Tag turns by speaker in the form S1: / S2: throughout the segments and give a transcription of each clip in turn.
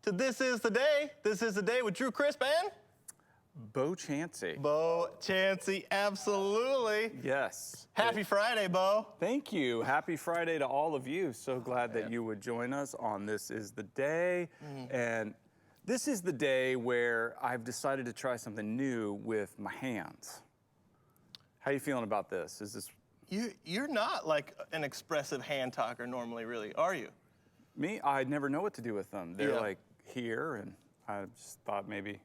S1: to This Is the Day. This is the day with Drew Crisp and
S2: Bo Chancey.
S1: Bo Chancey, absolutely.
S2: Yes.
S1: Happy Friday, Bo.
S2: Thank you. Happy Friday to all of you. So glad that you would join us on This Is the Day. And this is the day where I've decided to try something new with my hands. How are you feeling about this? Is this
S1: You're not like an expressive hand talker normally, really, are you?
S2: me? I never know what to do with them. They're
S1: Yeah.
S2: like here, and I just thought maybe.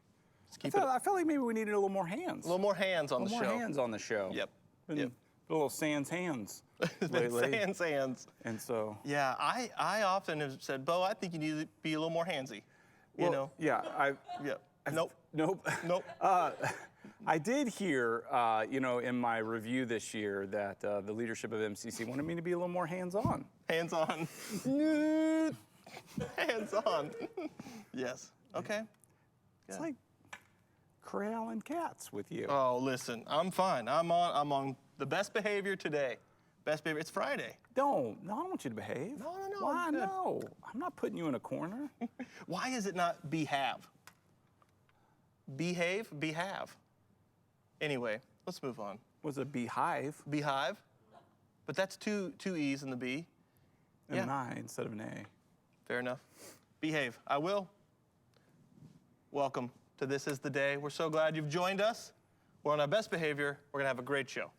S1: Keep
S2: I felt like maybe we needed a little more hands.
S1: a little more hands on
S2: A
S1: the
S2: little
S1: show.
S2: more hands on the show.
S1: Yep.
S2: Been
S1: Yep.
S2: a little sans hands
S1: It's been
S2: lately.
S1: hands.
S2: And so.
S1: Yeah, I often have said, Bo, I think you need to be a little more handsy. You
S2: Well,
S1: know?
S2: Yeah.
S1: Yeah. Nope.
S2: Nope.
S1: Nope.
S2: I did hear, in my review this year that the leadership of MCC wanted me to be a little more hands-on.
S1: Hands on. Hands on. Yes. Okay.
S2: It's like corralling cats with you.
S1: Oh, listen, I'm fine. I'm on the best behavior today. Best behavior. It's Friday.
S2: No, I don't want you to behave.
S1: No.
S2: Why?
S1: I'm good.
S2: No, I'm not putting you in a corner.
S1: Why is it not behave? Behave. Anyway, let's move on.
S2: Was a beehive
S1: Behive. But that's two E's in the B.
S2: and
S1: Yeah.
S2: an I instead of an A.
S1: Fair enough. Behave. I will. Welcome to This Is the Day. We're so glad you've joined us. We're on our best behavior. We're going to have a great show.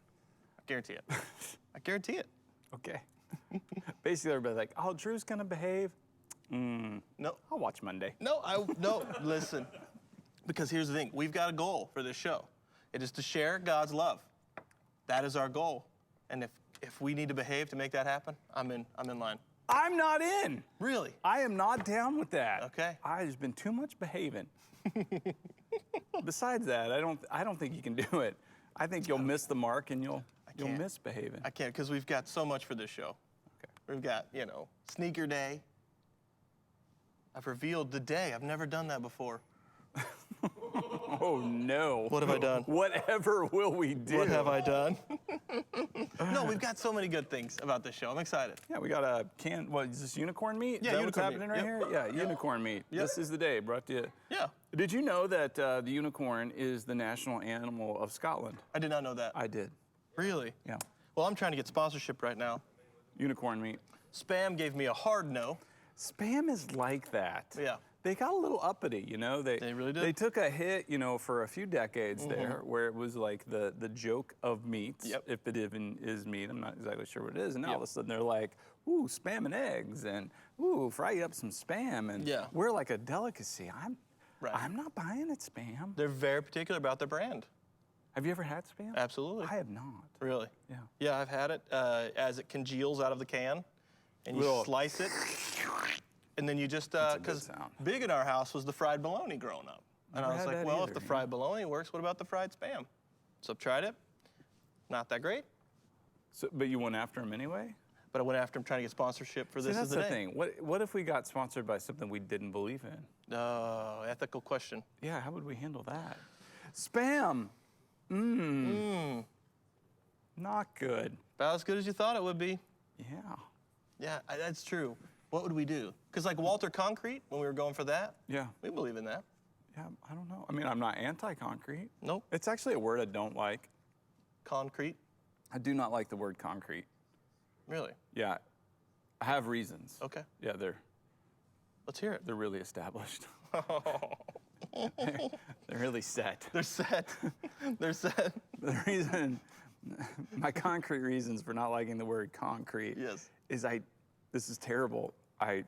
S1: I guarantee it. I guarantee it.
S2: Okay. Basically, everybody's like, "Oh, Drew's gonna behave."
S1: No.
S2: I'll watch Monday.
S1: No, listen. Because here's the thing. We've got a goal for this show. It is to share God's love. That is our goal. And if we need to behave to make that happen, I'm in line.
S2: I'm not in.
S1: Really?
S2: I am not down with that.
S1: Okay.
S2: There's been too much behaving. Besides that, I don't think you can do it. I think you'll miss the mark and you'll
S1: can't.
S2: miss behaving.
S1: I can't because we've got so much for this show.
S2: Okay.
S1: We've got, sneaker day. I've revealed the day. I've never done that before.
S2: Oh no.
S1: What have I done?
S2: Whatever will we do?
S1: What have I done? No, we've got so many good things about this show. I'm excited.
S2: Yeah, we got a can. What is this, unicorn meat?
S1: Yeah,
S2: is that
S1: unicorn
S2: what's happening
S1: meat.
S2: right here? Yeah, unicorn meat.
S1: Yep.
S2: This is the day brought to you.
S1: Yeah,
S2: Did you know that the unicorn is the national animal of Scotland?
S1: I did not know that.
S2: I did.
S1: Really?
S2: Yeah.
S1: Well, I'm trying to get sponsorship right now.
S2: Unicorn meat.
S1: Spam gave me a hard no.
S2: Spam is like that.
S1: Yeah.
S2: They got a little uppity,
S1: They really did.
S2: They took a hit, for a few decades there, where it was like the joke of meats,
S1: Yep.
S2: if it even is meat. I'm not exactly sure what it is. And now all
S1: Yep.
S2: of a sudden they're like, ooh, spam and eggs, and ooh, fry up some spam, and
S1: Yeah.
S2: we're like a delicacy.
S1: Right.
S2: I'm not buying it, spam.
S1: They're very particular about their brand.
S2: Have you ever had spam?
S1: Absolutely.
S2: I have not.
S1: Really?
S2: Yeah.
S1: Yeah, I've had it as it congeals out of the can, and you
S2: Little-
S1: slice it, and then you just
S2: a good
S1: because
S2: sound.
S1: big in our house was the fried bologna growing up, and
S2: Never
S1: I was
S2: had
S1: like,
S2: that
S1: well,
S2: either,
S1: if the
S2: yeah.
S1: fried bologna works, what about the fried spam? So I've tried it. Not that great,
S2: So, but you went after them anyway?
S1: but I went after him trying to get sponsorship for
S2: See,
S1: This
S2: that's
S1: Is the
S2: the
S1: Day.
S2: thing. What if we got sponsored by something we didn't believe in?
S1: Ethical question.
S2: Yeah, how would we handle that? Spam. Not good.
S1: About as good as you thought it would be.
S2: Yeah.
S1: Yeah, that's true. What would we do? Because like Walter Concrete, when we were going for that,
S2: Yeah.
S1: we believe in that.
S2: Yeah, I don't know. I mean, I'm not anti-concrete.
S1: Nope.
S2: It's actually a word I don't like.
S1: Concrete,
S2: I do not like the word concrete.
S1: really?
S2: Yeah. I have reasons.
S1: Okay,
S2: Yeah, they're
S1: let's hear it.
S2: really established. They're really set.
S1: They're set. They're set.
S2: The reason, my concrete reasons for not liking the word concrete
S1: Yes.
S2: is this is terrible. I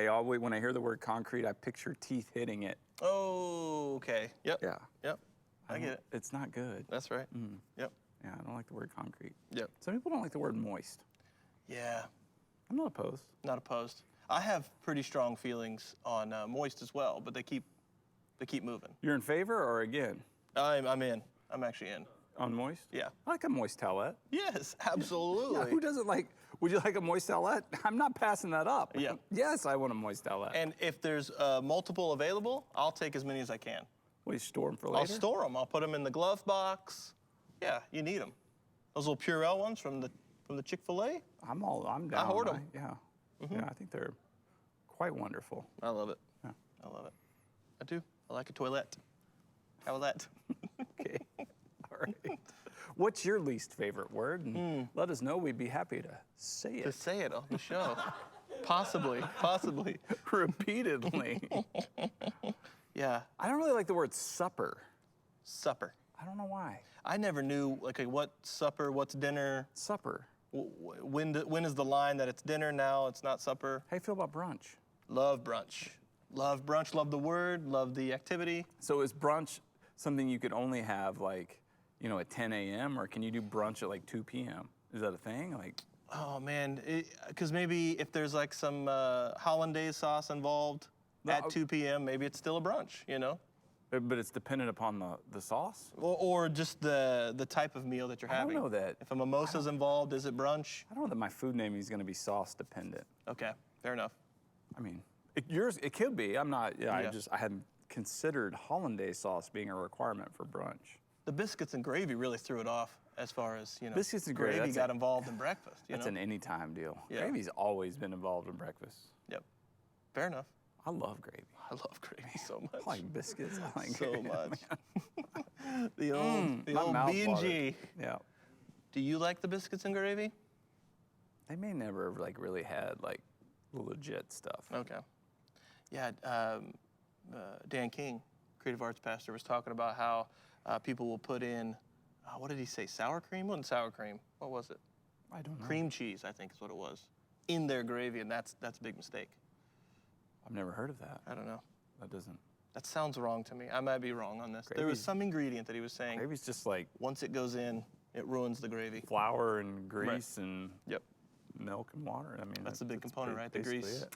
S2: always, when I hear the word concrete, I picture teeth hitting it.
S1: Oh, okay. Yep.
S2: Yeah.
S1: Yep. I get it.
S2: It's not good.
S1: That's right. Yep.
S2: Yeah, I don't like the word concrete.
S1: Yep.
S2: Some people don't like the word moist.
S1: Yeah.
S2: I'm not opposed.
S1: Not opposed. I have pretty strong feelings on moist as well, but they keep moving.
S2: You're in favor or again
S1: I'm in. I'm actually in.
S2: on moist?
S1: Yeah.
S2: I like a moist towelette.
S1: Yes, absolutely.
S2: Yeah, who doesn't like, would you like a moist towelette? I'm not passing that up.
S1: Yeah.
S2: Yes, I want a moist towelette.
S1: And if there's multiple available, I'll take as many as I can.
S2: Will you store them for later?
S1: I'll store them. I'll put them in the glove box. Yeah, you need them. Those little Purell ones from the Chick-fil-A.
S2: I'm down.
S1: hoard 'em.
S2: Yeah. Yeah, I think they're quite wonderful.
S1: I love it.
S2: Yeah.
S1: I love it. I do. I like a toilet. How was that?
S2: Okay. All right. What's your least favorite word? And let us know. We'd be happy to say
S1: To
S2: it
S1: say it on the show. Possibly.
S2: repeatedly.
S1: Yeah.
S2: I don't really like the word supper.
S1: Supper.
S2: I don't know why.
S1: I never knew, like, what supper, what's dinner.
S2: Supper.
S1: When is the line that it's dinner now, it's not supper?
S2: How you feel about brunch?
S1: Love brunch. Love brunch, love the word, love the activity.
S2: So is brunch something you could only have like, at 10 a.m. or can you do brunch at like 2 p.m.? Is that a thing? Like,
S1: Oh man, because maybe if there's like some hollandaise sauce involved at 2 p.m., maybe it's still a brunch,
S2: But it's dependent upon the sauce?
S1: Or just the type of meal that you're having.
S2: I don't know that.
S1: If a mimosa's involved, is it brunch?
S2: I don't know that my food naming is going to be sauce dependent.
S1: Okay, fair enough.
S2: I mean, it could be. I'm not, I hadn't considered hollandaise sauce being a requirement for brunch.
S1: The biscuits and gravy really threw it off as far as,
S2: Biscuits and gravy
S1: got involved in breakfast,
S2: That's an anytime deal.
S1: Yeah.
S2: Gravy's always been involved in breakfast.
S1: Yep, fair enough.
S2: I love gravy.
S1: I love gravy so much.
S2: I like biscuits. I like
S1: So
S2: gravy.
S1: much. the old
S2: My
S1: B&G.
S2: mouth watered. Yeah.
S1: Do you like the biscuits and gravy?
S2: They may never have like really had like legit stuff.
S1: Okay. Yeah, Dan King, creative arts pastor, was talking about how people will put in, what did he say, sour cream? It wasn't sour cream. What was it?
S2: I don't know.
S1: Cream cheese, I think is what it was, in their gravy, and that's a big mistake.
S2: I've never heard of that.
S1: I don't know.
S2: That doesn't.
S1: That sounds wrong to me. I might be wrong on this. There was some ingredient that he was saying,
S2: Gravy's just like
S1: once it goes in, it ruins the gravy.
S2: flour and grease and
S1: Yep.
S2: milk and water. I mean,
S1: That's a big component, right? The
S2: basically
S1: grease.
S2: it.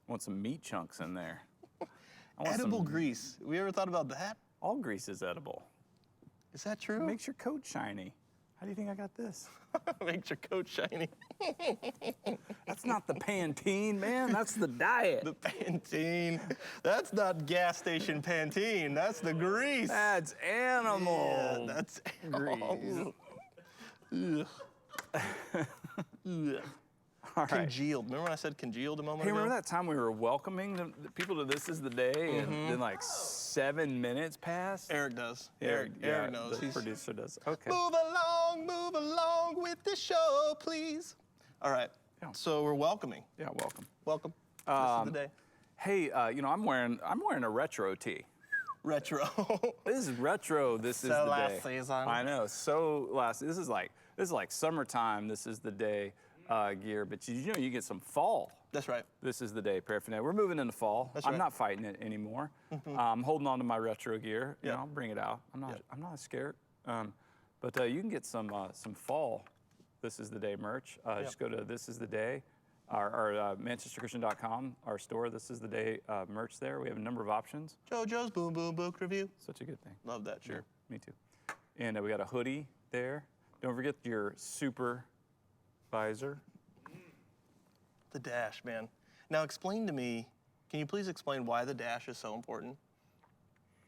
S2: Want some meat chunks in there. I want
S1: Edible
S2: some-
S1: grease. We ever thought about that?
S2: All grease is edible.
S1: Is that true?
S2: It makes your coat shiny. How do you think I got this?
S1: Makes your coat shiny.
S2: That's not the Pantene, man. That's the diet.
S1: The Pantene. That's not gas station Pantene. That's the grease.
S2: That's animal.
S1: Yeah, that's
S2: grease.
S1: Ugh. Ugh.
S2: All right.
S1: Congealed. Remember when I said congealed a moment
S2: Hey,
S1: ago?
S2: remember that time we were welcoming the people to This Is the Day, and then like 7 minutes passed?
S1: Eric does.
S2: Eric
S1: knows.
S2: The
S1: He's
S2: producer does. Okay.
S1: move along with the show, please. All right.
S2: Yeah.
S1: So we're welcoming.
S2: Yeah, welcome.
S1: Welcome. This is the day.
S2: Hey, I'm wearing a retro tee.
S1: Retro.
S2: This is retro. This is
S1: So
S2: the
S1: last
S2: day.
S1: season.
S2: I know. This is like summertime. This is the day gear. But you get some fall.
S1: That's right.
S2: This is the day paraphernalia. We're moving into fall.
S1: That's
S2: I'm
S1: right.
S2: not fighting it anymore. I'm holding on to my retro gear.
S1: Yeah.
S2: I'll bring it out. I'm not scared. But you can get some fall. This is the day merch. Just go to This Is the Day, our ManchesterChristian.com, our store. This is the day merch there. We have a number of options.
S1: JoJo's Boom Boom Book Review.
S2: Such a good thing.
S1: Love that shirt.
S2: Me too. And we got a hoodie there. Don't forget your super visor.
S1: The dash, man. Now explain to me, can you please explain why the dash is so important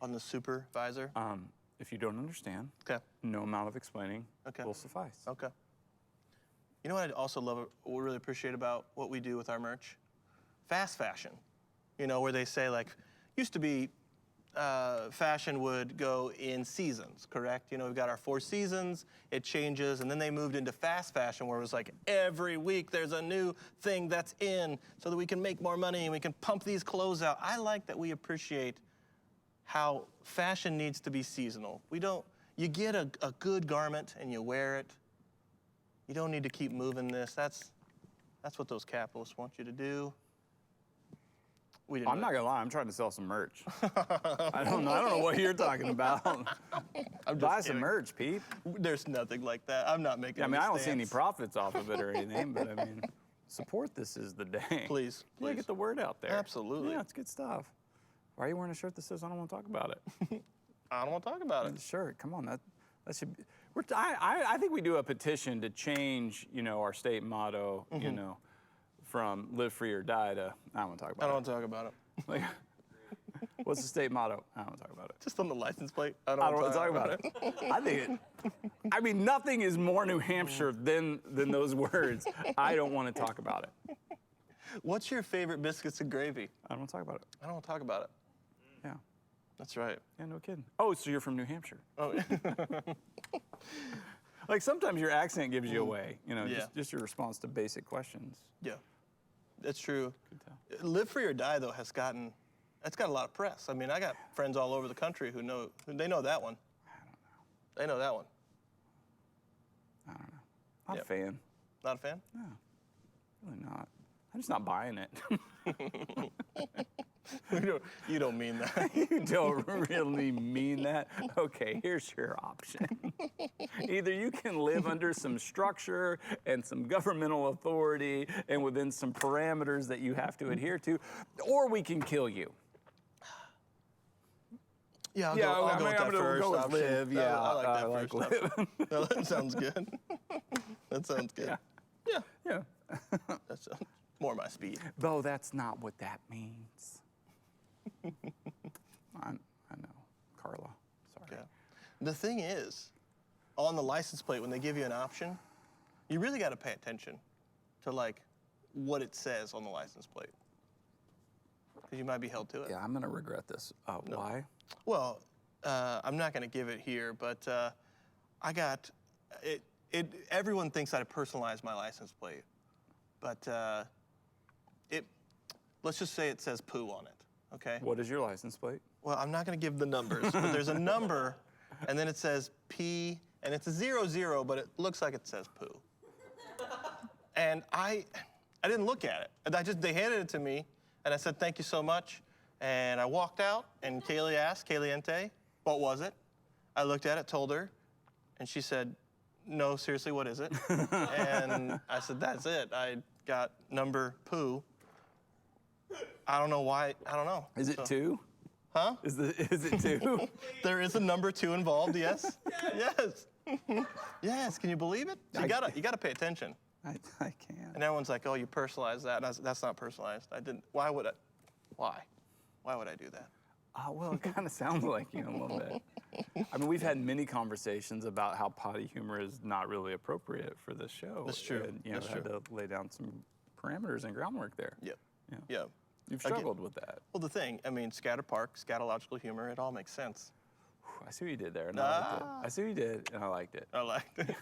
S1: on the supervisor?
S2: If you don't understand,
S1: Okay.
S2: no amount of explaining
S1: Okay.
S2: will suffice.
S1: Okay. You know what I also love, what we really appreciate about what we do with our merch? Fast fashion. Where they say, like, used to be fashion would go in seasons, correct? We've got our 4 seasons, it changes, and then they moved into fast fashion where it was like every week there's a new thing that's in so that we can make more money and we can pump these clothes out. I like that we appreciate how fashion needs to be seasonal. You get a good garment and you wear it. You don't need to keep moving this. That's what those capitalists want you to do.
S2: I'm not gonna lie, I'm trying to sell some merch. I don't know what you're talking about. Buy some merch, Pete.
S1: There's nothing like that. I'm not making.
S2: I mean,
S1: any
S2: I don't see any
S1: stance.
S2: profits off of it or anything, but I mean, support This Is the Day.
S1: Please,
S2: Yeah,
S1: please.
S2: get the word out there.
S1: Absolutely.
S2: Yeah, it's good stuff. Why are you wearing a shirt that says I don't want to talk about it?
S1: I don't want to talk about it.
S2: The shirt, come on, that should be. I think we do a petition to change, our state motto, from live free or die to I don't want to talk
S1: I
S2: about
S1: don't want to talk about it.
S2: it. Like, what's the state motto? I don't want to talk about it.
S1: Just on the license plate.
S2: I don't want to talk about it. I mean, nothing is more New Hampshire than those words. I don't want to talk about it.
S1: What's your favorite biscuits and gravy?
S2: I don't want to talk about it.
S1: I don't want to talk about it.
S2: Yeah.
S1: That's right.
S2: Yeah, no kidding. Oh, so you're from New Hampshire.
S1: Oh,
S2: Like sometimes your accent gives you away, you know,
S1: Yeah.
S2: just your response to basic questions.
S1: yeah. That's true.
S2: Good tell.
S1: Live Free or Die, though, that's got a lot of press. I mean, I got friends all over the country who know that one.
S2: I don't know.
S1: They know that one.
S2: I don't know. Not
S1: Yep.
S2: a fan.
S1: Not a fan?
S2: No, really not. I'm just not buying it.
S1: You don't mean that.
S2: You don't really mean that? Okay, here's your option. Either you can live under some structure and some governmental authority and within some parameters that you have to adhere to, or we can kill you.
S1: Yeah, I'll
S2: Yeah,
S1: go, I'll go with that
S2: I'm gonna
S1: first
S2: go with
S1: option.
S2: live. Yeah,
S1: I like that
S2: I like
S1: first
S2: live.
S1: option. No, that sounds good. That sounds good.
S2: Yeah.
S1: Yeah,
S2: Yeah.
S1: that's more my speed.
S2: Though that's not what that means. I know, Carla. Sorry.
S1: Yeah. The thing is, on the license plate, when they give you an option, you really got to pay attention to like what it says on the license plate, because you might be held to it.
S2: Yeah, I'm gonna regret this. Why?
S1: Well, I'm not going to give it here, but I got it. Everyone thinks I personalized my license plate, but let's just say it says poo on it. Okay.
S2: What is your license plate?
S1: Well, I'm not going to give the numbers, but there's a number, and then it says P, and it's a 00, but it looks like it says poo. And I didn't look at it. They handed it to me, and I said, thank you so much. And I walked out, and Kaylee asked, Caliente, what was it? I looked at it, told her, and she said, no, seriously, what is it? And I said, that's it. I got number poo. I don't know why, I don't know.
S2: Is it 2?
S1: Huh?
S2: Is it 2?
S1: There is a number 2 involved, yes. Yes. Yes, can you believe it? So you gotta pay attention.
S2: I can't.
S1: And everyone's like, oh, you personalized that. And I said, that's not personalized. I didn't, why would I? Why? Why would I do that?
S2: Well, it kind of sounds like you a little bit. I mean, we've had many conversations about how potty humor is not really appropriate for this show.
S1: That's true.
S2: And,
S1: That's
S2: had to lay down some parameters and groundwork there.
S1: Yep.
S2: Yeah.
S1: Yeah.
S2: You've struggled with that.
S1: Well, the thing, I mean, scatter park, scatological humor, it all makes sense.
S2: Whew, I see what you did there, and I liked it. I see what you did, and I liked it.
S1: I liked it.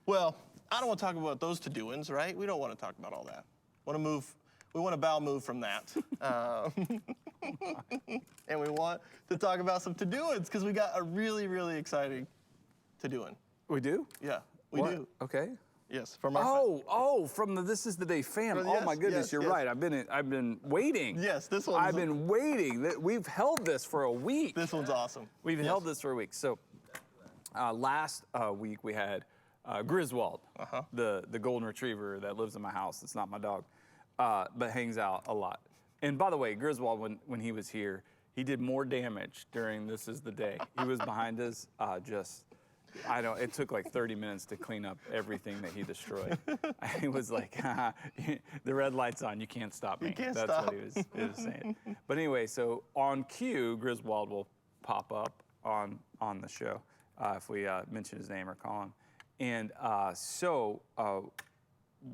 S1: Well, I don't want to talk about those to-doings, right? We don't want to talk about all that. We want to bowel move from that. And we want to talk about some to-doings, because we got a really, really exciting to-doing.
S2: We do?
S1: Yeah, we
S2: What?
S1: do.
S2: Okay.
S1: Yes, from our
S2: From the This Is the Day fam.
S1: From
S2: Oh
S1: the-
S2: my
S1: yes,
S2: goodness,
S1: yes,
S2: you're
S1: yes.
S2: right. I've been waiting.
S1: Yes, this one's
S2: I've been waiting. We've held this for a week.
S1: This one's awesome.
S2: We've
S1: Yes.
S2: held this for a week. So last week we had Griswold, the golden retriever that lives in my house. It's not my dog, but hangs out a lot. And by the way, Griswold, when he was here, he did more damage during This Is the Day. He was behind us, it took like 30 minutes to clean up everything that he destroyed. He was like, the red light's on, you can't stop me.
S1: can't
S2: That's
S1: stop.
S2: what he was saying. But anyway, so on cue, Griswold will pop up on the show if we mention his name or call him. And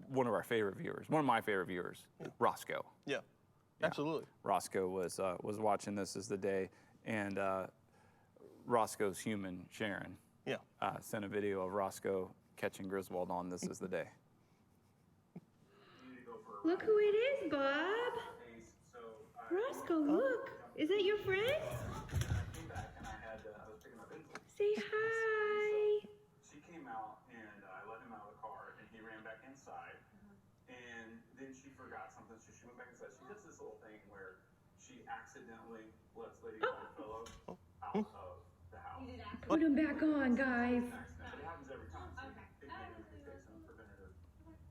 S2: one of my favorite viewers, Rosco.
S1: Yeah, absolutely.
S2: Rosco was watching This Is the Day, and Rosco's human, Sharon, sent a video of Rosco catching Griswold on This Is the Day.
S3: Look who it is, Bob. Rosco, look. Is that your friend? Say hi.
S2: She came out, and I let him out of the car, and he ran back inside. And then she forgot something, so she went back inside. She does this little thing where she accidentally lets Lady Longfellow out of the house.
S3: Put him back on, guys.
S2: It happens every time. So it takes some preventative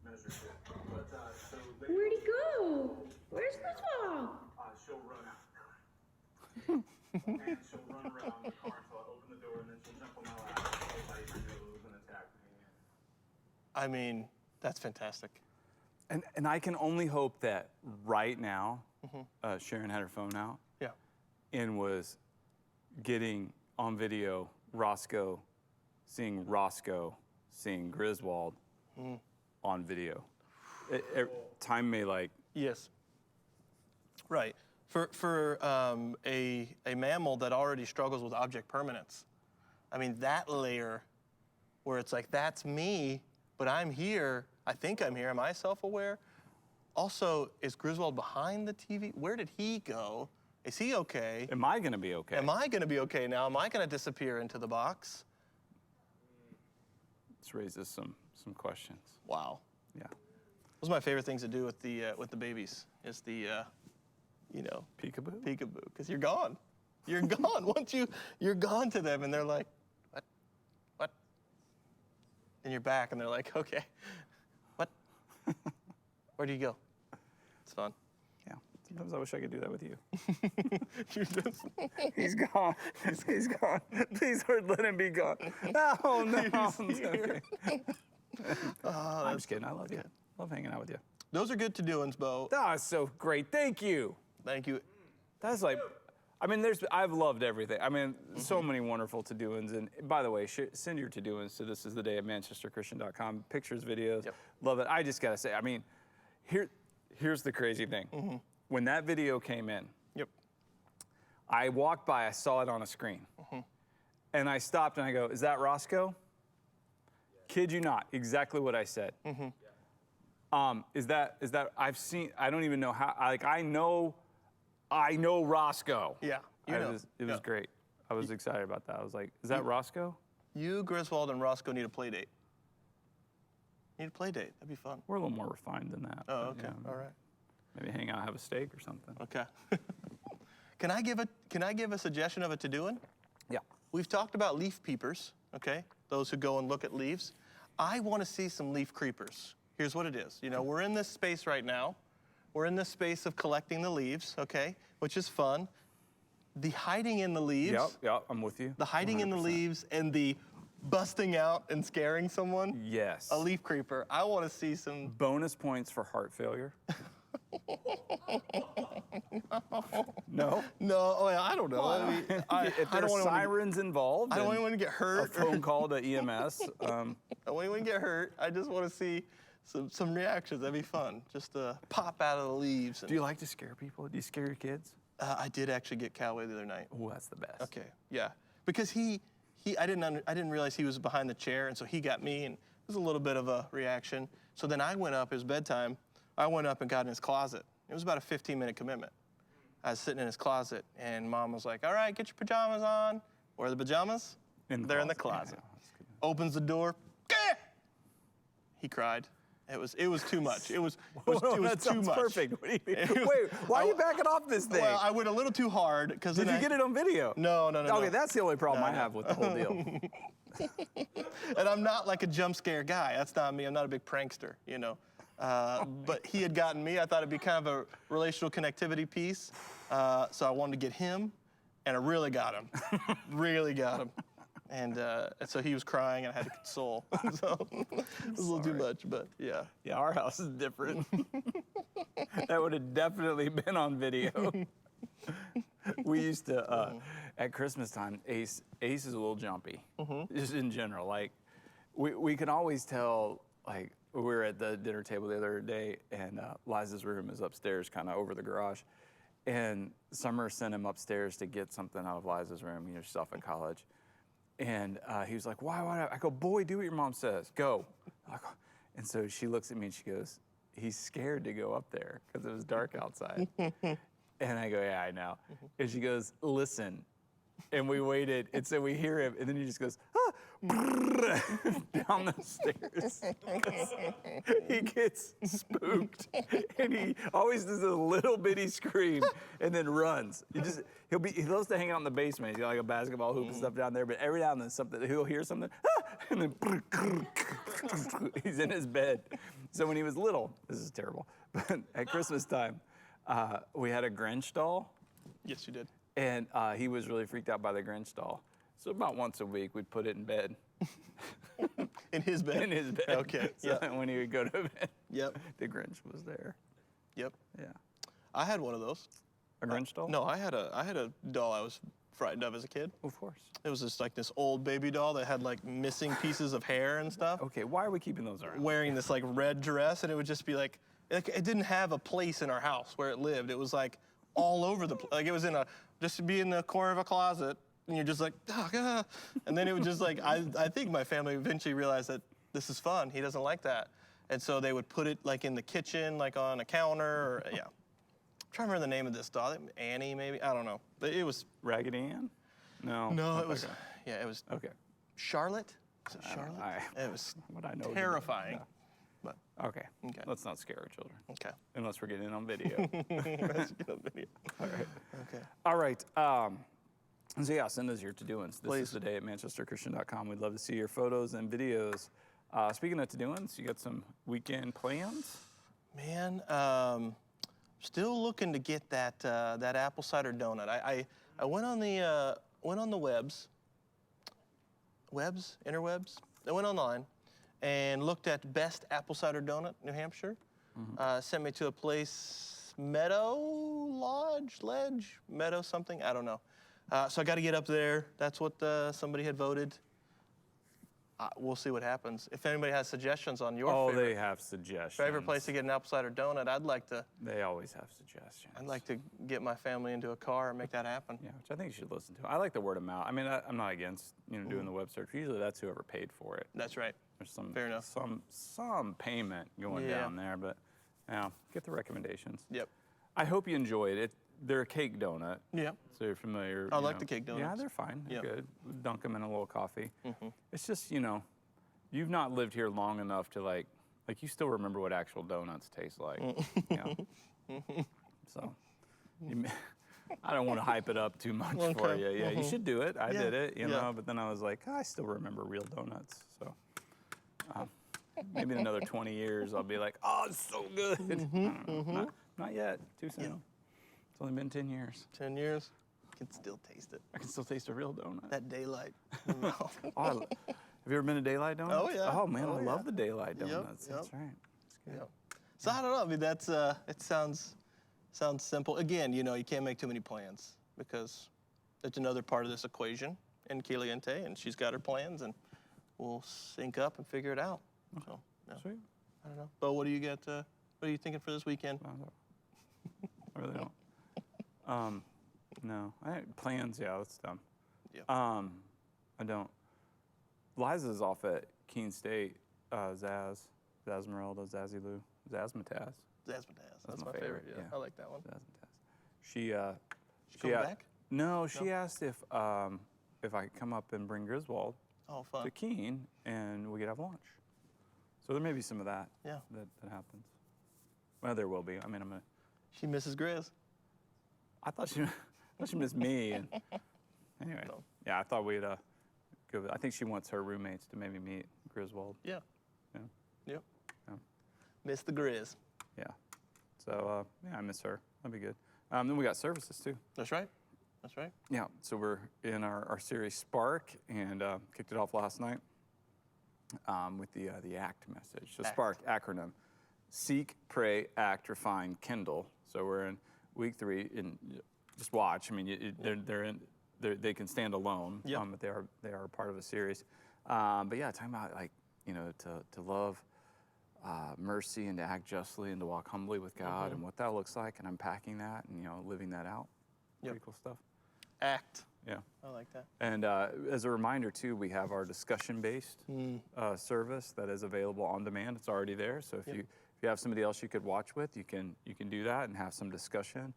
S2: measures here. But so Lady
S3: Where'd he go? Where's Griswold?
S2: she'll run out the car. And she'll run around the car until I open the door, and then she'll jump on my lap, she'll bite my nose and attack me.
S1: I mean, that's fantastic.
S2: And I can only hope that right now, Sharon had her phone out
S1: Yeah.
S2: and was getting on video Rosco seeing Griswold on video. Time may like.
S1: Yes. Right. For a mammal that already struggles with object permanence, I mean, that layer where it's like, that's me, but I'm here. I think I'm here. Am I self-aware? Also, is Griswold behind the TV? Where did he go? Is he okay?
S2: Am I going to be okay?
S1: Am I going to be okay now? Am I going to disappear into the box?
S2: This raises some questions.
S1: Wow.
S2: Yeah.
S1: Those are my favorite things to do with the babies. Is the
S2: Peekaboo?
S1: peekaboo, because you're gone. You're gone. Once you're gone to them, and they're like, what? And you're back, and they're like, okay, what? Where do you go? It's fun.
S2: Yeah. Sometimes I wish I could do that with you.
S1: You're just,
S2: He's gone. He's gone. Please, Lord, let him be gone. Oh, no.
S1: He's here.
S2: I'm just kidding. I love you. Love hanging out with you.
S1: Those are good to-doings, Bo.
S2: That was so great. Thank you.
S1: Thank you.
S2: That's like, I mean, I've loved everything. I mean, so many wonderful to-doings. And by the way, send your to-doings to This Is the Day at manchesterchristian.com. Pictures, videos.
S1: Yep.
S2: Love it. I just got to say, I mean, here's the crazy thing. When that video came in,
S1: Yep.
S2: I walked by, I saw it on a screen. And I stopped and I go, is that Rosco? Kid you not, exactly what I said. Is that I don't even know how, I know Rosco.
S1: Yeah.
S2: It was great. I was excited about that. I was like, is that Rosco?
S1: You, Griswold, and Roscoe need a play date. Need a play date. That'd be fun.
S2: We're a little more refined than that.
S1: Oh,
S2: but
S1: okay.
S2: yeah,
S1: All right.
S2: Maybe hang out, have a steak or something.
S1: Okay. Can I give a suggestion of a to-doing?
S2: Yeah.
S1: We've talked about leaf peepers, okay? Those who go and look at leaves. I want to see some leaf creepers. Here's what it is. You know, we're in this space right now. We're in this space of collecting the leaves, okay? Which is fun. The hiding in the leaves.
S2: Yep, I'm with you.
S1: The hiding in the
S2: 100%.
S1: leaves and the busting out and scaring someone.
S2: Yes.
S1: A leaf creeper. I want to see some.
S2: Bonus points for heart failure. No?
S1: No, I don't know. I mean,
S2: If
S1: I
S2: there's
S1: don't want
S2: sirens involved,
S1: I don't want
S2: and
S1: anyone to get
S2: a
S1: hurt.
S2: phone call to EMS.
S1: I don't want anyone to get hurt. I just want to see some reactions. That'd be fun. Just pop out of the leaves.
S2: Do you like to scare people? Do you scare your kids?
S1: I did actually get Callaway the other night.
S2: Oh, that's the best.
S1: Okay, yeah, because I didn't realize he was behind the chair, and so he got me, and it was a little bit of a reaction. So then I went up. It was bedtime. I went up and got in his closet. It was about a 15-minute commitment. I was sitting in his closet, and Mom was like, "All right, get your pajamas on." Where are the pajamas? They're in the closet.
S2: Yeah, that's good.
S1: Opens the door. Gah! He cried. It was too much. It was
S2: that
S1: too
S2: sounds
S1: much.
S2: perfect. What do you mean? Wait, why are you backing off this thing?
S1: Well, I went a little too hard because
S2: Did you get it on video?
S1: No.
S2: Okay, that's the only problem I
S1: No.
S2: have with the whole deal.
S1: And I'm not like a jump scare guy. That's not me. I'm not a big prankster, you know. But he had gotten me. I thought it'd be kind of a relational connectivity piece. So I wanted to get him, and I really got him. Really got him. And so he was crying, and I had to console. So it was a little too much, but yeah.
S2: Yeah, our house is different. That would have definitely been on video. We used to, at Christmas time, Ace is a little jumpy, just in general. Like, we can always tell, like, we were at the dinner table the other day, and Liza's room is upstairs, kind of over the garage. And Summer sent him upstairs to get something out of Liza's room. You know, she's off at college. And he was like, why? I go, boy, do what your mom says. Go. And so she looks at me and she goes, he's scared to go up there because it was dark outside. And I go, yeah, I know. And she goes, listen. And we waited, and so we hear him, and then he just goes, down the stairs. He gets spooked, and he always does a little bitty scream, and then runs. He loves to hang out in the basement. He's got like a basketball hoop and stuff down there, but every now and then he'll hear something, and then he's in his bed. So when he was little, this is terrible, but at Christmas time, we had a Grinch doll.
S1: Yes, you did.
S2: And he was really freaked out by the Grinch doll. So about once a week, we'd put it in bed.
S1: In his bed?
S2: In his bed.
S1: Okay.
S2: So that when he would go to bed,
S1: Yep.
S2: the Grinch was there.
S1: Yep.
S2: Yeah.
S1: I had one of those.
S2: A Grinch doll?
S1: No, I had a doll I was frightened of as a kid.
S2: Of course.
S1: It was just like this old baby doll that had like missing pieces of hair and stuff.
S2: Okay, why are we keeping those around?
S1: Wearing this like red dress, and it would just be like it didn't have a place in our house where it lived. It was like all over the place. Like it was just to be in the corner of a closet, and you're just like, oh, God. And then it would just like, I think my family eventually realized that this is fun. He doesn't like that. And so they would put it like in the kitchen, like on a counter, or yeah. I'm trying to remember the name of this doll. Annie, maybe? I don't know. But it was.
S2: Raggedy Ann? No.
S1: No, it was. Yeah, it was.
S2: Okay.
S1: Charlotte? Is it Charlotte? It was
S2: what I know
S1: terrifying.
S2: Yeah.
S1: But
S2: Okay.
S1: Okay.
S2: Let's not scare our children.
S1: okay.
S2: Unless we're getting it on video.
S1: Let's get a video.
S2: All right.
S1: Okay.
S2: All right. So yeah, send us your to-doings. This
S1: Please.
S2: is the day at manchesterchristian.com. We'd love to see your photos and videos. Speaking of to-doings, you got some weekend plans?
S1: Man, still looking to get that apple cider donut. I went on the interwebs. I went online and looked at best apple cider donut, New Hampshire. Sent me to a place, Meadow something. I don't know. So I got to get up there. That's what somebody had voted. We'll see what happens. If anybody has suggestions on your
S2: They have suggestions.
S1: favorite place to get an apple cider donut,
S2: They always have suggestions.
S1: I'd like to get my family into a car and make that happen.
S2: Yeah, which I think you should listen to. I like the word of mouth. I mean, I'm not against doing the web search. Usually that's whoever paid for it.
S1: That's right.
S2: There's some
S1: Fair enough.
S2: some payment going
S1: Yeah.
S2: down there, but get the recommendations.
S1: Yep.
S2: I hope you enjoyed it. They're a cake donut.
S1: Yep.
S2: So you're familiar.
S1: I like the cake
S2: Yeah,
S1: donuts.
S2: they're fine. They're
S1: Yep.
S2: good. Dunk them in a little coffee. It's just, you've not lived here long enough to like you still remember what actual donuts taste like. So I don't want to hype it up too much for you. Yeah, you should do it. I did it, but then I was like, I still remember real donuts. So maybe in another 20 years, I'll be like, oh, it's so good. Not yet. Too soon.
S1: Yeah.
S2: It's only been 10 years.
S1: 10 years, you can still taste it.
S2: I can still taste a real donut.
S1: That daylight. in the mouth.
S2: Have you ever been to Daylight Donuts?
S1: Oh, yeah.
S2: Oh, man,
S1: Oh,
S2: I
S1: yeah.
S2: love the Daylight Donuts.
S1: Yep.
S2: That's right. That's good.
S1: Yep. So I don't know. I mean, that's it sounds simple. Again, you can't make too many plans because it's another part of this equation in Kiliente, and she's got her plans, and we'll sync up and figure it out. So, yeah.
S2: Sweet.
S1: I don't know. But what do you got? What are you thinking for this weekend?
S2: I really don't. No. Plans, yeah, that's dumb.
S1: Yeah.
S2: I don't. Liza's off at Keene State, Zazmerelda, Zazzy-Lou, Zazmataz.
S1: Zasmataz. That's my favorite. Yeah. I like that one.
S2: Zazmataz. She
S1: coming back?
S2: No, she asked if I could come up and bring Griswold
S1: Oh, fun.
S2: to Keene and we could have lunch. So there may be some of that.
S1: Yeah.
S2: That happens. Well, there will be. I mean,
S1: She misses Grizz.
S2: I thought she missed me. And anyway,
S1: No.
S2: yeah, I thought we'd go. I think she wants her roommates to maybe meet Griswold.
S1: Yeah.
S2: Yeah.
S1: Yep.
S2: Yeah.
S1: Miss the Grizz.
S2: Yeah. So yeah, I miss her. That'd be good. Then we got services too.
S1: That's right. That's right.
S2: Yeah. So we're in our series Spark and kicked it off last night with the ACT message. So
S1: ACT.
S2: Spark acronym: Seek, Pray, Act, Refine, Kindle. So we're in week 3, and just watch. I mean, they can stand alone,
S1: Yep.
S2: but they are part of a series. But yeah, talking about to love mercy and to act justly and to walk humbly with God and what that looks like, and unpacking that and living that out.
S1: Yep.
S2: Pretty cool stuff.
S1: Act.
S2: Yeah.
S1: I like that.
S2: And as a reminder too, we have our discussion-based service that is available on demand. It's already there. So if you have somebody else you could watch with, you can do that and have some discussion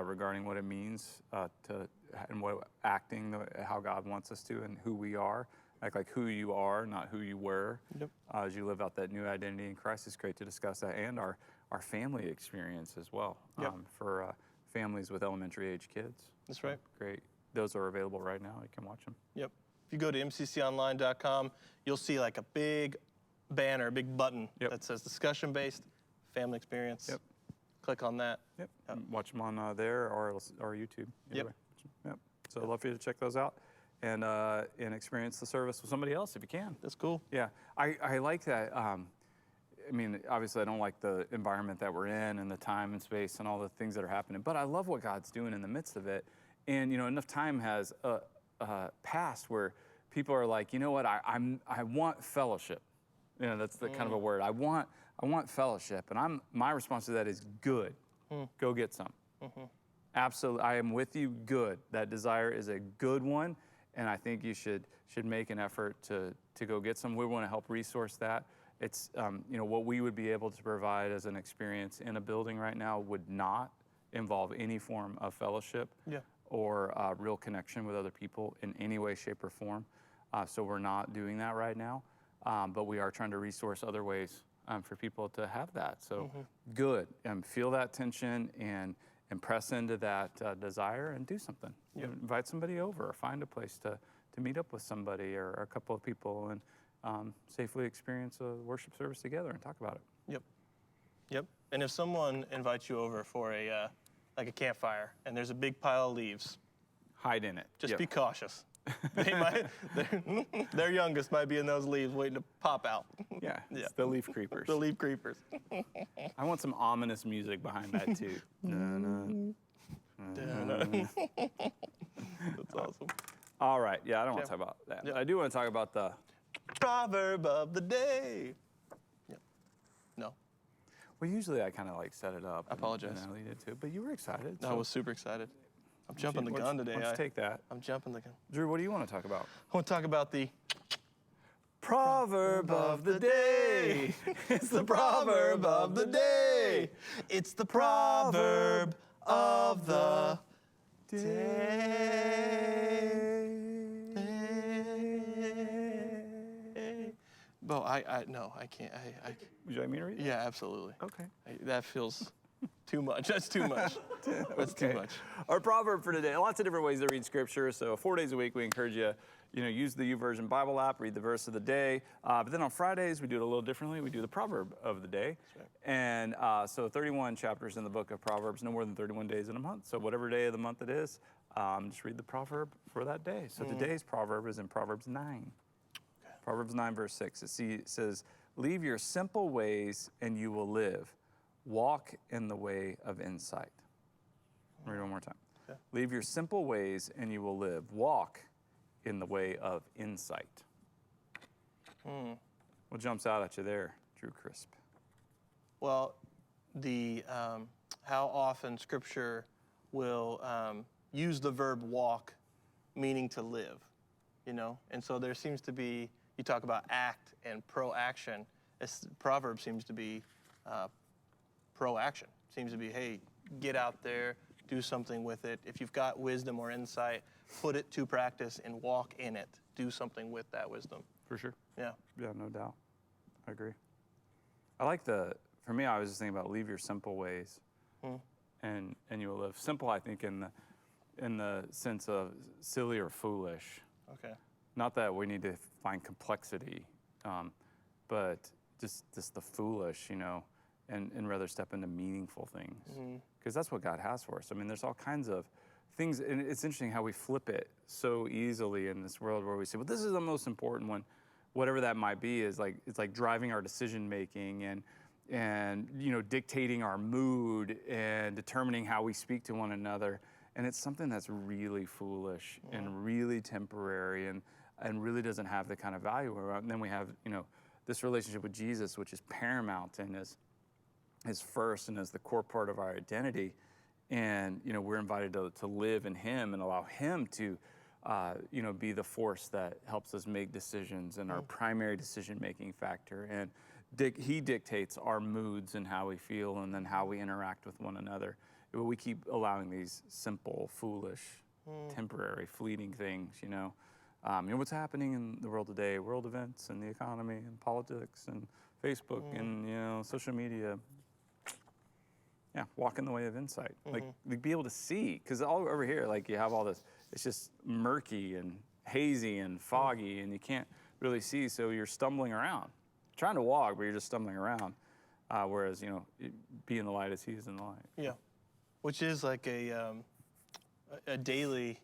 S2: regarding what it means and what acting, how God wants us to, and who we are. Act like who you are, not who you were.
S1: Yep.
S2: As you live out that new identity in Christ, it's great to discuss that, and our family experience as well.
S1: Yep.
S2: For families with elementary age kids.
S1: That's right.
S2: Great. Those are available right now. You can watch them.
S1: Yep. If you go to mcconline.com, you'll see like a big banner, a big button that says discussion-based family experience.
S2: Yep.
S1: Click on that.
S2: Yep. Watch them on there or YouTube. Either
S1: Yep.
S2: way. Yep. So I'd love for you to check those out and experience the service with somebody else if you can.
S1: That's cool.
S2: Yeah. I like that. I mean, obviously, I don't like the environment that we're in and the time and space and all the things that are happening, but I love what God's doing in the midst of it. And enough time has passed where people are like, you know what, I want fellowship. That's the kind of a word. I want fellowship, and my response to that is good. Go get some. Absolutely, I am with you. Good. That desire is a good one, and I think you should make an effort to go get some. We want to help resource that. It's what we would be able to provide as an experience in a building right now would not involve any form of fellowship or real connection with other people in any way, shape, or form. So we're not doing that right now, but we are trying to resource other ways for people to have that. So good, feel that tension and press into that desire and do something. Invite somebody over, or find a place to meet up with somebody or a couple of people and safely experience a worship service together and talk about it.
S1: Yep. And if someone invites you over for a campfire and there's a big pile of leaves,
S2: hide in it.
S1: Just be cautious. Their youngest might be in those leaves waiting to pop out.
S2: It's the leaf creepers.
S1: The leaf creepers.
S2: I want some ominous music behind that too.
S1: That's awesome.
S2: All right, I don't want to talk about that. I do want to talk about the
S1: Proverb of the day. No.
S2: Well, usually I kind of set it up.
S1: I apologize.
S2: And I lead into it, but you were excited.
S1: I was super excited. I'm jumping the gun today.
S2: Let's take that.
S1: I'm jumping the gun.
S2: Drew, what do you want to talk about?
S1: I want to talk about the
S2: Proverb of the day.
S1: It's the proverb of the day. It's the proverb of the day. Bo, no, I can't.
S2: Would you like me to read it?
S1: Yeah, absolutely.
S2: Okay.
S1: That feels too much. That's too much. That's too much.
S2: Our proverb for today, lots of different ways to read scripture. So 4 days a week, we encourage you, use the YouVersion Bible app, read the verse of the day. But then on Fridays, we do it a little differently. We do the proverb of the day.
S1: Right.
S2: And so 31 chapters in the book of Proverbs, no more than 31 days in a month. So whatever day of the month it is, just read the proverb for that day. So today's proverb is in Proverbs 9. Proverbs 9, verse 6. It says, leave your simple ways and you will live. Walk in the way of insight. Read it one more time. Okay. Leave your simple ways and you will live. Walk in the way of insight. What jumps out at you there, Drew Crisp?
S1: Well, how often Scripture will use the verb walk, meaning to live, And so there seems to be, you talk about act and pro-action. Proverb seems to be pro-action. Seems to be, hey, get out there, do something with it. If you've got wisdom or insight, put it to practice and walk in it. Do something with that wisdom.
S2: For sure.
S1: Yeah.
S2: Yeah, no doubt. I agree. I like for me, I was just thinking about leave your simple ways and you will live. Simple, I think, in the sense of silly or foolish.
S1: Okay.
S2: Not that we need to find complexity, but just the foolish, and rather step into meaningful things. Because that's what God has for us. I mean, there's all kinds of things, and it's interesting how we flip it so easily in this world where we say, well, this is the most important one. Whatever that might be it's like driving our decision making and dictating our mood and determining how we speak to one another. And it's something that's really foolish and really temporary and really doesn't have the kind of value around. And then we have, this relationship with Jesus, which is paramount and is first and is the core part of our identity. And, we're invited to live in him and allow him to, be the force that helps us make decisions and our primary decision-making factor. And he dictates our moods and how we feel and then how we interact with one another. We keep allowing these simple, foolish, temporary, fleeting things, what's happening in the world today, world events and the economy and politics and Facebook and, social media. Yeah, walk in the way of insight. Like be able to see, because all over here, you have all this, it's just murky and hazy and foggy and you can't really see, so you're stumbling around. Trying to walk, but you're just stumbling around. Whereas, be in the light as he is in the light.
S1: Yeah. Which is like a daily.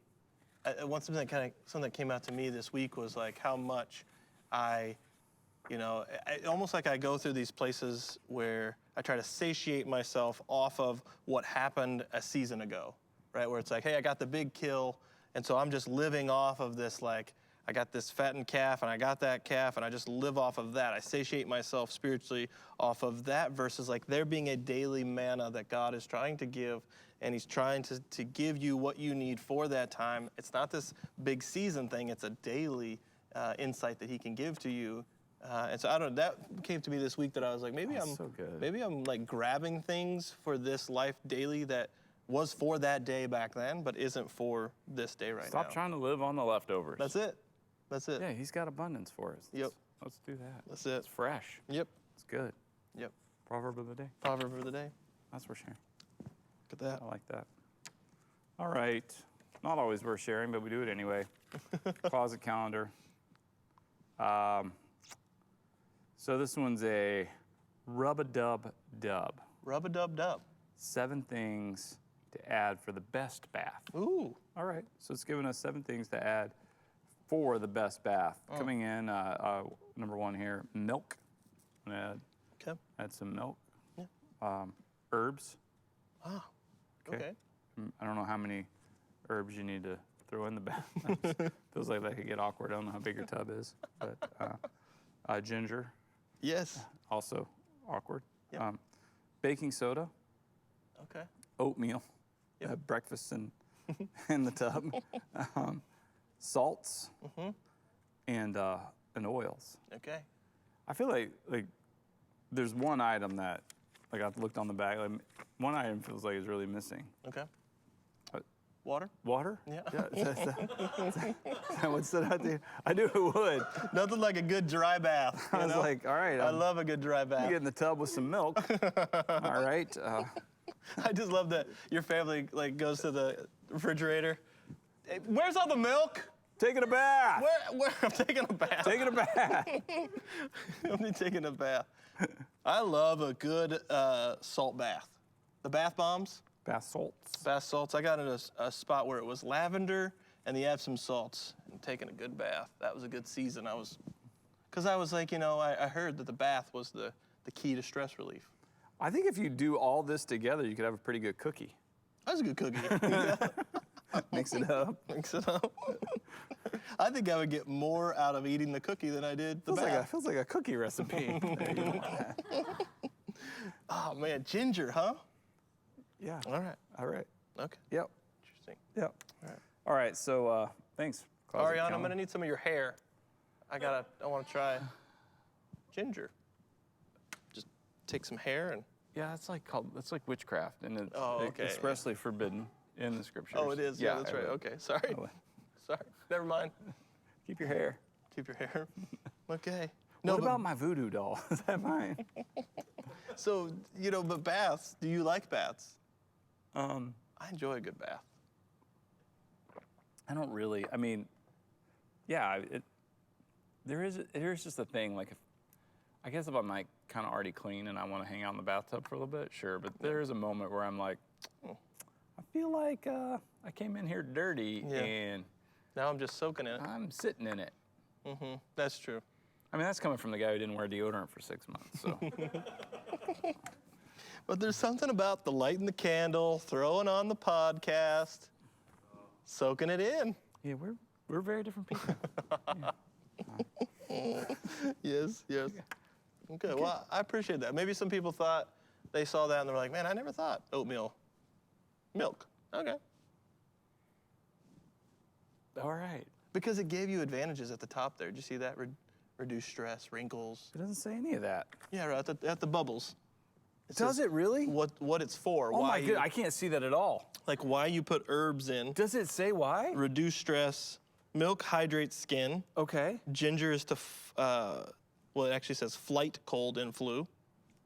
S1: Something that came out to me this week was like how much almost like I go through these places where I try to satiate myself off of what happened a season ago, right? Where it's like, hey, I got the big kill, and so I'm just living off of this, like, I got this fattened calf, and I got that calf, and I just live off of that. I satiate myself spiritually off of that versus like there being a daily manna that God is trying to give, and he's trying to give you what you need for that time. It's not this big season thing. It's a daily insight that he can give to you. And so I don't know, that came to me this week that I was like, maybe I'm like grabbing things for this life daily that was for that day back then, but isn't for this day right now.
S2: Stop trying to live on the leftovers.
S1: That's it. That's it.
S2: Yeah, he's got abundance for us.
S1: Yep.
S2: Let's do that.
S1: That's it.
S2: It's fresh.
S1: Yep.
S2: It's good.
S1: Yep.
S2: Proverb of the day.
S1: Proverb of the day.
S2: That's worth sharing.
S1: Look at that.
S2: I like that. All right. Not always worth sharing, but we do it anyway. Closet calendar. So this one's a rub-a-dub-dub.
S1: Rub-a-dub-dub.
S2: 7 things to add for the best bath.
S1: Ooh.
S2: All right. So it's giving us 7 things to add for the best bath. Coming in, number 1 here, milk. I'm gonna add some milk.
S1: Yeah.
S2: Herbs.
S1: Ah. Okay.
S2: I don't know how many herbs you need to throw in the bath. Feels like that could get awkward. I don't know how big your tub is, but ginger.
S1: Yes.
S2: Also awkward.
S1: Yep.
S2: Baking soda.
S1: Okay.
S2: Oatmeal.
S1: Yep.
S2: Breakfast in the tub. Salts. And oils.
S1: Okay.
S2: I feel like there's one item that, like I've looked on the back, like one item feels like is really missing.
S1: Okay. Water?
S2: Water?
S1: Yeah.
S2: That would stood out to you? I knew it would.
S1: Nothing like a good dry bath.
S2: I was like, all right.
S1: I love a good dry bath.
S2: You get in the tub with some milk. All right.
S1: I just love that your family like goes to the refrigerator. Hey, where's all the milk?
S2: Taking a bath.
S1: Where I'm taking a bath.
S2: Taking a bath.
S1: I'm taking a bath. I love a good salt bath. The bath bombs.
S2: Bath salts.
S1: Bath salts. I got in a spot where it was lavender and the Epsom salts and taking a good bath. That was a good season. Because I was like, I heard that the bath was the key to stress relief.
S2: I think if you do all this together, you could have a pretty good cookie.
S1: That was a good cookie.
S2: Mix it up.
S1: Mix it up. I think I would get more out of eating the cookie than I did the bath.
S2: Feels like a cookie recipe.
S1: Oh, man. Ginger, huh?
S2: Yeah.
S1: All right.
S2: All right.
S1: Okay.
S2: Yep.
S1: Interesting.
S2: Yep.
S1: All right.
S2: All right. So thanks.
S1: Ariana, I'm gonna need some of your hair. I want to try ginger. Just take some hair and.
S2: Yeah, that's like witchcraft, and it's
S1: okay,
S2: expressly forbidden in the scriptures.
S1: Oh, it is. Yeah, that's right. Okay, sorry. Sorry. Never mind.
S2: Keep your hair.
S1: Keep your hair. Okay.
S2: What about my voodoo doll? Is that mine?
S1: So, but baths, do you like baths? I enjoy a good bath.
S2: I don't really. I mean, yeah, here's just a thing. Like, I guess if I'm like kind of already clean and I want to hang out in the bathtub for a little bit, sure. But there is a moment where I'm like, I feel like I came in here dirty and
S1: now I'm just soaking in it.
S2: I'm sitting in it.
S1: Mm-hmm. That's true.
S2: I mean, that's coming from the guy who didn't wear deodorant for 6 months. So.
S1: But there's something about the lighting the candle, throwing on the podcast, soaking it in.
S2: Yeah, we're very different people.
S1: Yes. Okay, well, I appreciate that. Maybe some people thought they saw that and they were like, man, I never thought oatmeal. Milk. Okay.
S2: All right.
S1: Because it gave you advantages at the top there. Did you see that? Reduce stress, wrinkles.
S2: It doesn't say any of that.
S1: Yeah, right at the bubbles.
S2: Does it really?
S1: What it's for.
S2: Oh my goodness, I can't see that at all.
S1: Like why you put herbs in.
S2: Does it say why?
S1: Reduce stress. Milk hydrates skin.
S2: Okay.
S1: Ginger is to, it actually says flight, cold, and flu.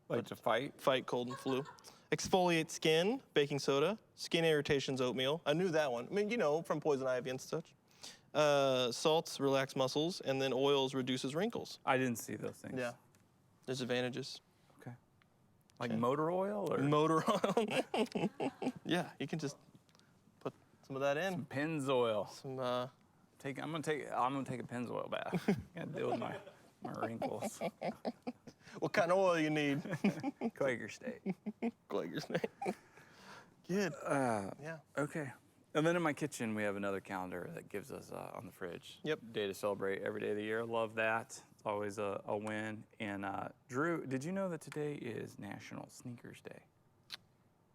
S2: Like to fight?
S1: Fight, cold, and flu. Exfoliate skin, baking soda. Skin irritations, oatmeal. I knew that one. I mean, from poison ivy and such. Salts relax muscles, and then oils reduces wrinkles.
S2: I didn't see those things.
S1: Yeah. There's advantages.
S2: Okay. Like motor oil or?
S1: Motor oil. Yeah, you can just put some of that in.
S2: Some Pennzoil.
S1: Some,
S2: I'm gonna take a Pennzoil bath. Gotta deal with my wrinkles.
S1: What kind of oil you need?
S2: Quaker State.
S1: Quaker State. Good.
S2: Yeah.
S1: Yeah.
S2: Okay. And then in my kitchen, we have another calendar that gives us on the fridge.
S1: Yep.
S2: Day to celebrate every day of the year. Love that. It's always a win. And Drew, did you know that today is National Sneakers Day?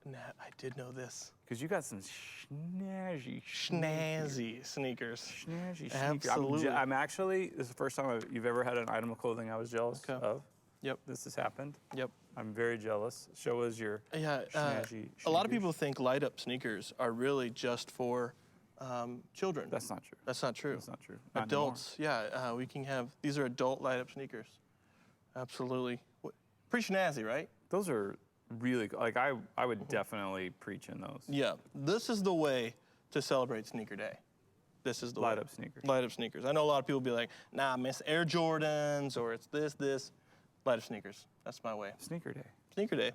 S1: Nat, I did know this.
S2: Because you got some snazzy
S1: Sneakers.
S2: Snazzy sneakers.
S1: Absolutely.
S2: I'm actually, this is the first time you've ever had an item of clothing I was jealous of.
S1: Yep.
S2: This has happened.
S1: Yep.
S2: I'm very jealous. Show us your
S1: Yeah.
S2: snazzy
S1: A lot of
S2: sneakers.
S1: people think light up sneakers are really just for children.
S2: That's not true.
S1: That's not true.
S2: That's not true. Not anymore.
S1: Adults, yeah, we can have, these are adult light up sneakers. Absolutely. Pretty snazzy, right?
S2: Those are really, like, I would definitely preach in those.
S1: Yeah, this is the way to celebrate Sneaker Day. This is the
S2: Light
S1: way.
S2: up sneakers.
S1: Light up sneakers. I know a lot of people be like, nah, miss Air Jordans, or it's this. Light up sneakers. That's my way.
S2: Sneaker Day.
S1: Sneaker Day.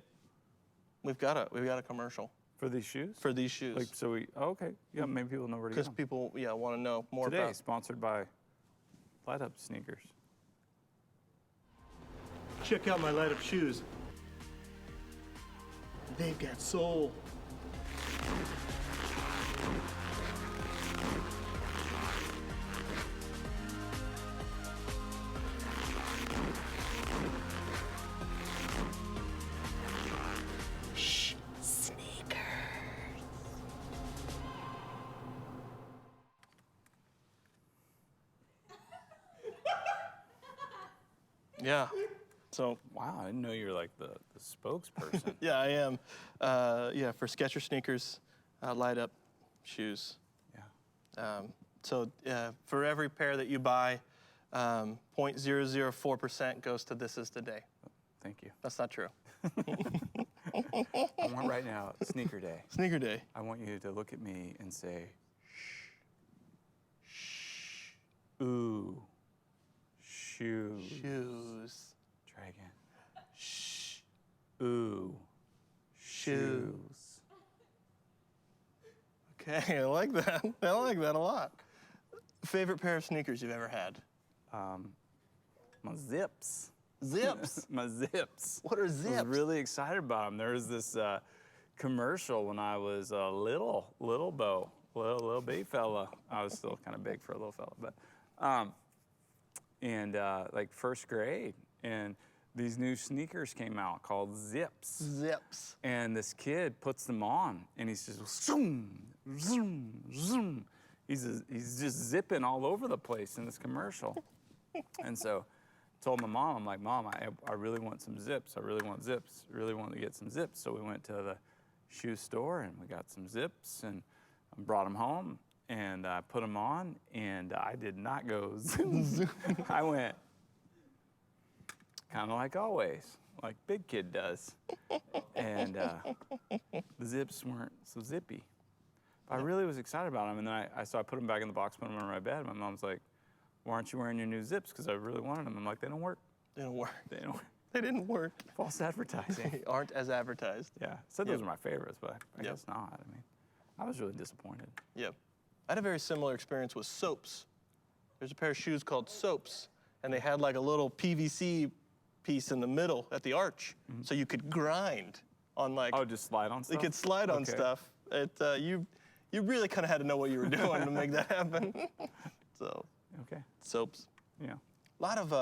S1: We've got a commercial
S2: For these shoes?
S1: for these shoes.
S2: Like, so okay. Yeah, maybe people know where to get
S1: Because
S2: them.
S1: people, want to know more
S2: Today,
S1: about.
S2: sponsored by Light Up Sneakers.
S1: Check out my light up shoes. They've got soul.
S3: Shh, sneakers.
S1: Yeah. So,
S2: Wow, I didn't know you were like the spokesperson.
S1: yeah, I am. For Skechers sneakers, light up shoes.
S2: Yeah.
S1: For every pair that you buy, 0.004% goes to This Is Today.
S2: Thank you.
S1: That's not true.
S2: I want right now, Sneaker Day.
S1: Sneaker Day.
S2: I want you to look at me and say, shh, shh, ooh, shoes.
S1: Shoes.
S2: Try again. Shh, ooh, shoes.
S1: Okay, I like that. I like that a lot. Favorite pair of sneakers you've ever had?
S2: My zips.
S1: Zips.
S2: My zips.
S1: What are
S2: I
S1: zips?
S2: was really excited about them. There was this commercial when I was a little baby fella. I was still kind of big for a little fella, but like first grade, and these new sneakers came out called Zips.
S1: Zips.
S2: And this kid puts them on, and he's just zoom, zoom, zoom. He's just zipping all over the place in this commercial. And so I told my mom, I'm like, Mom, I really want some zips. I really want zips. I really want to get some zips. So we went to the shoe store, and we got some zips, and I brought them home, and I put them on, and I did not go zoom. I went kind of like always, like big kid does. And the zips weren't so zippy. But I really was excited about them. And then I put them back in the box, put them on my bed. My mom's like, why aren't you wearing your new zips? Because I really wanted them. I'm like, they don't work.
S1: They don't work.
S2: They don't work.
S1: They didn't work.
S2: False advertising.
S1: They aren't as advertised.
S2: Yeah. Said those were my favorites, but I
S1: Yep.
S2: guess not. I mean, I was really disappointed.
S1: Yep. I had a very similar experience with soaps. There's a pair of shoes called soaps, and they had like a little PVC piece in the middle at the arch, so you could grind on like.
S2: Oh, just slide on stuff?
S1: You could slide on
S2: Okay.
S1: stuff. You really kind of had to know what you were doing to make that happen. So
S2: Okay.
S1: soaps.
S2: Yeah.
S1: A lot of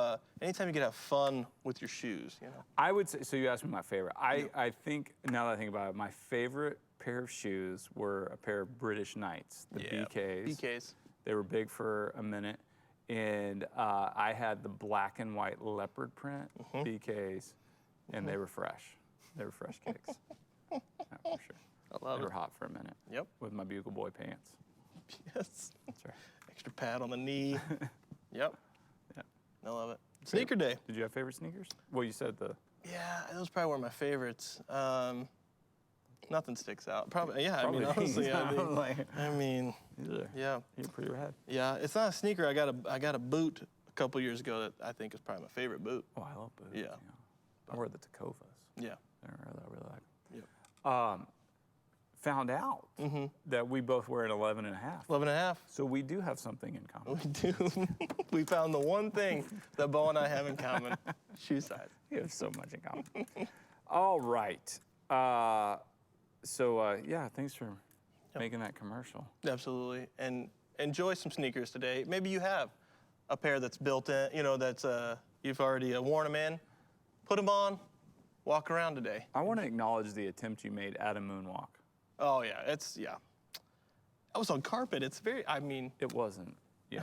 S1: anytime you could have fun with your shoes, you know.
S2: I would say, so you asked me my favorite. I think, now that I think about it, my favorite pair of shoes were a pair of British Knights, the BKs.
S1: BKs.
S2: They were big for a minute. And I had the black and white leopard print BKs, and they were fresh. They were fresh kicks. Yeah, for sure.
S1: I love
S2: They
S1: it.
S2: were hot for a minute.
S1: Yep.
S2: With my Bugle Boy pants.
S1: Yes.
S2: That's right.
S1: Extra pad on the knee. Yep.
S2: Yeah.
S1: I love it. Sneaker day.
S2: Did you have favorite sneakers? Well, you said the.
S1: Yeah, those probably were my favorites. Nothing sticks out. Probably, yeah.
S2: Probably
S1: I mean, honestly,
S2: these.
S1: I mean,
S2: These are,
S1: yeah,
S2: you're pretty rad.
S1: yeah. It's not a sneaker. I got a boot a couple years ago that I think is probably my favorite boot.
S2: Oh, I love boots.
S1: Yeah.
S2: I wear the Tacovas.
S1: Yeah.
S2: I really like them.
S1: Yep.
S2: Found out that we both wear an 11 and a half.
S1: 11 and a half.
S2: So we do have something in common.
S1: We do. We found the one thing that Bo and I have in common: shoe size.
S2: We have so much in common. All right. Yeah, thanks for making that commercial.
S1: Absolutely. And enjoy some sneakers today. Maybe you have a pair that's built in, that's you've already worn them in. Put them on, walk around today.
S2: I want to acknowledge the attempt you made at a moonwalk.
S1: Oh, yeah. I was on carpet. It's
S2: It wasn't, yeah.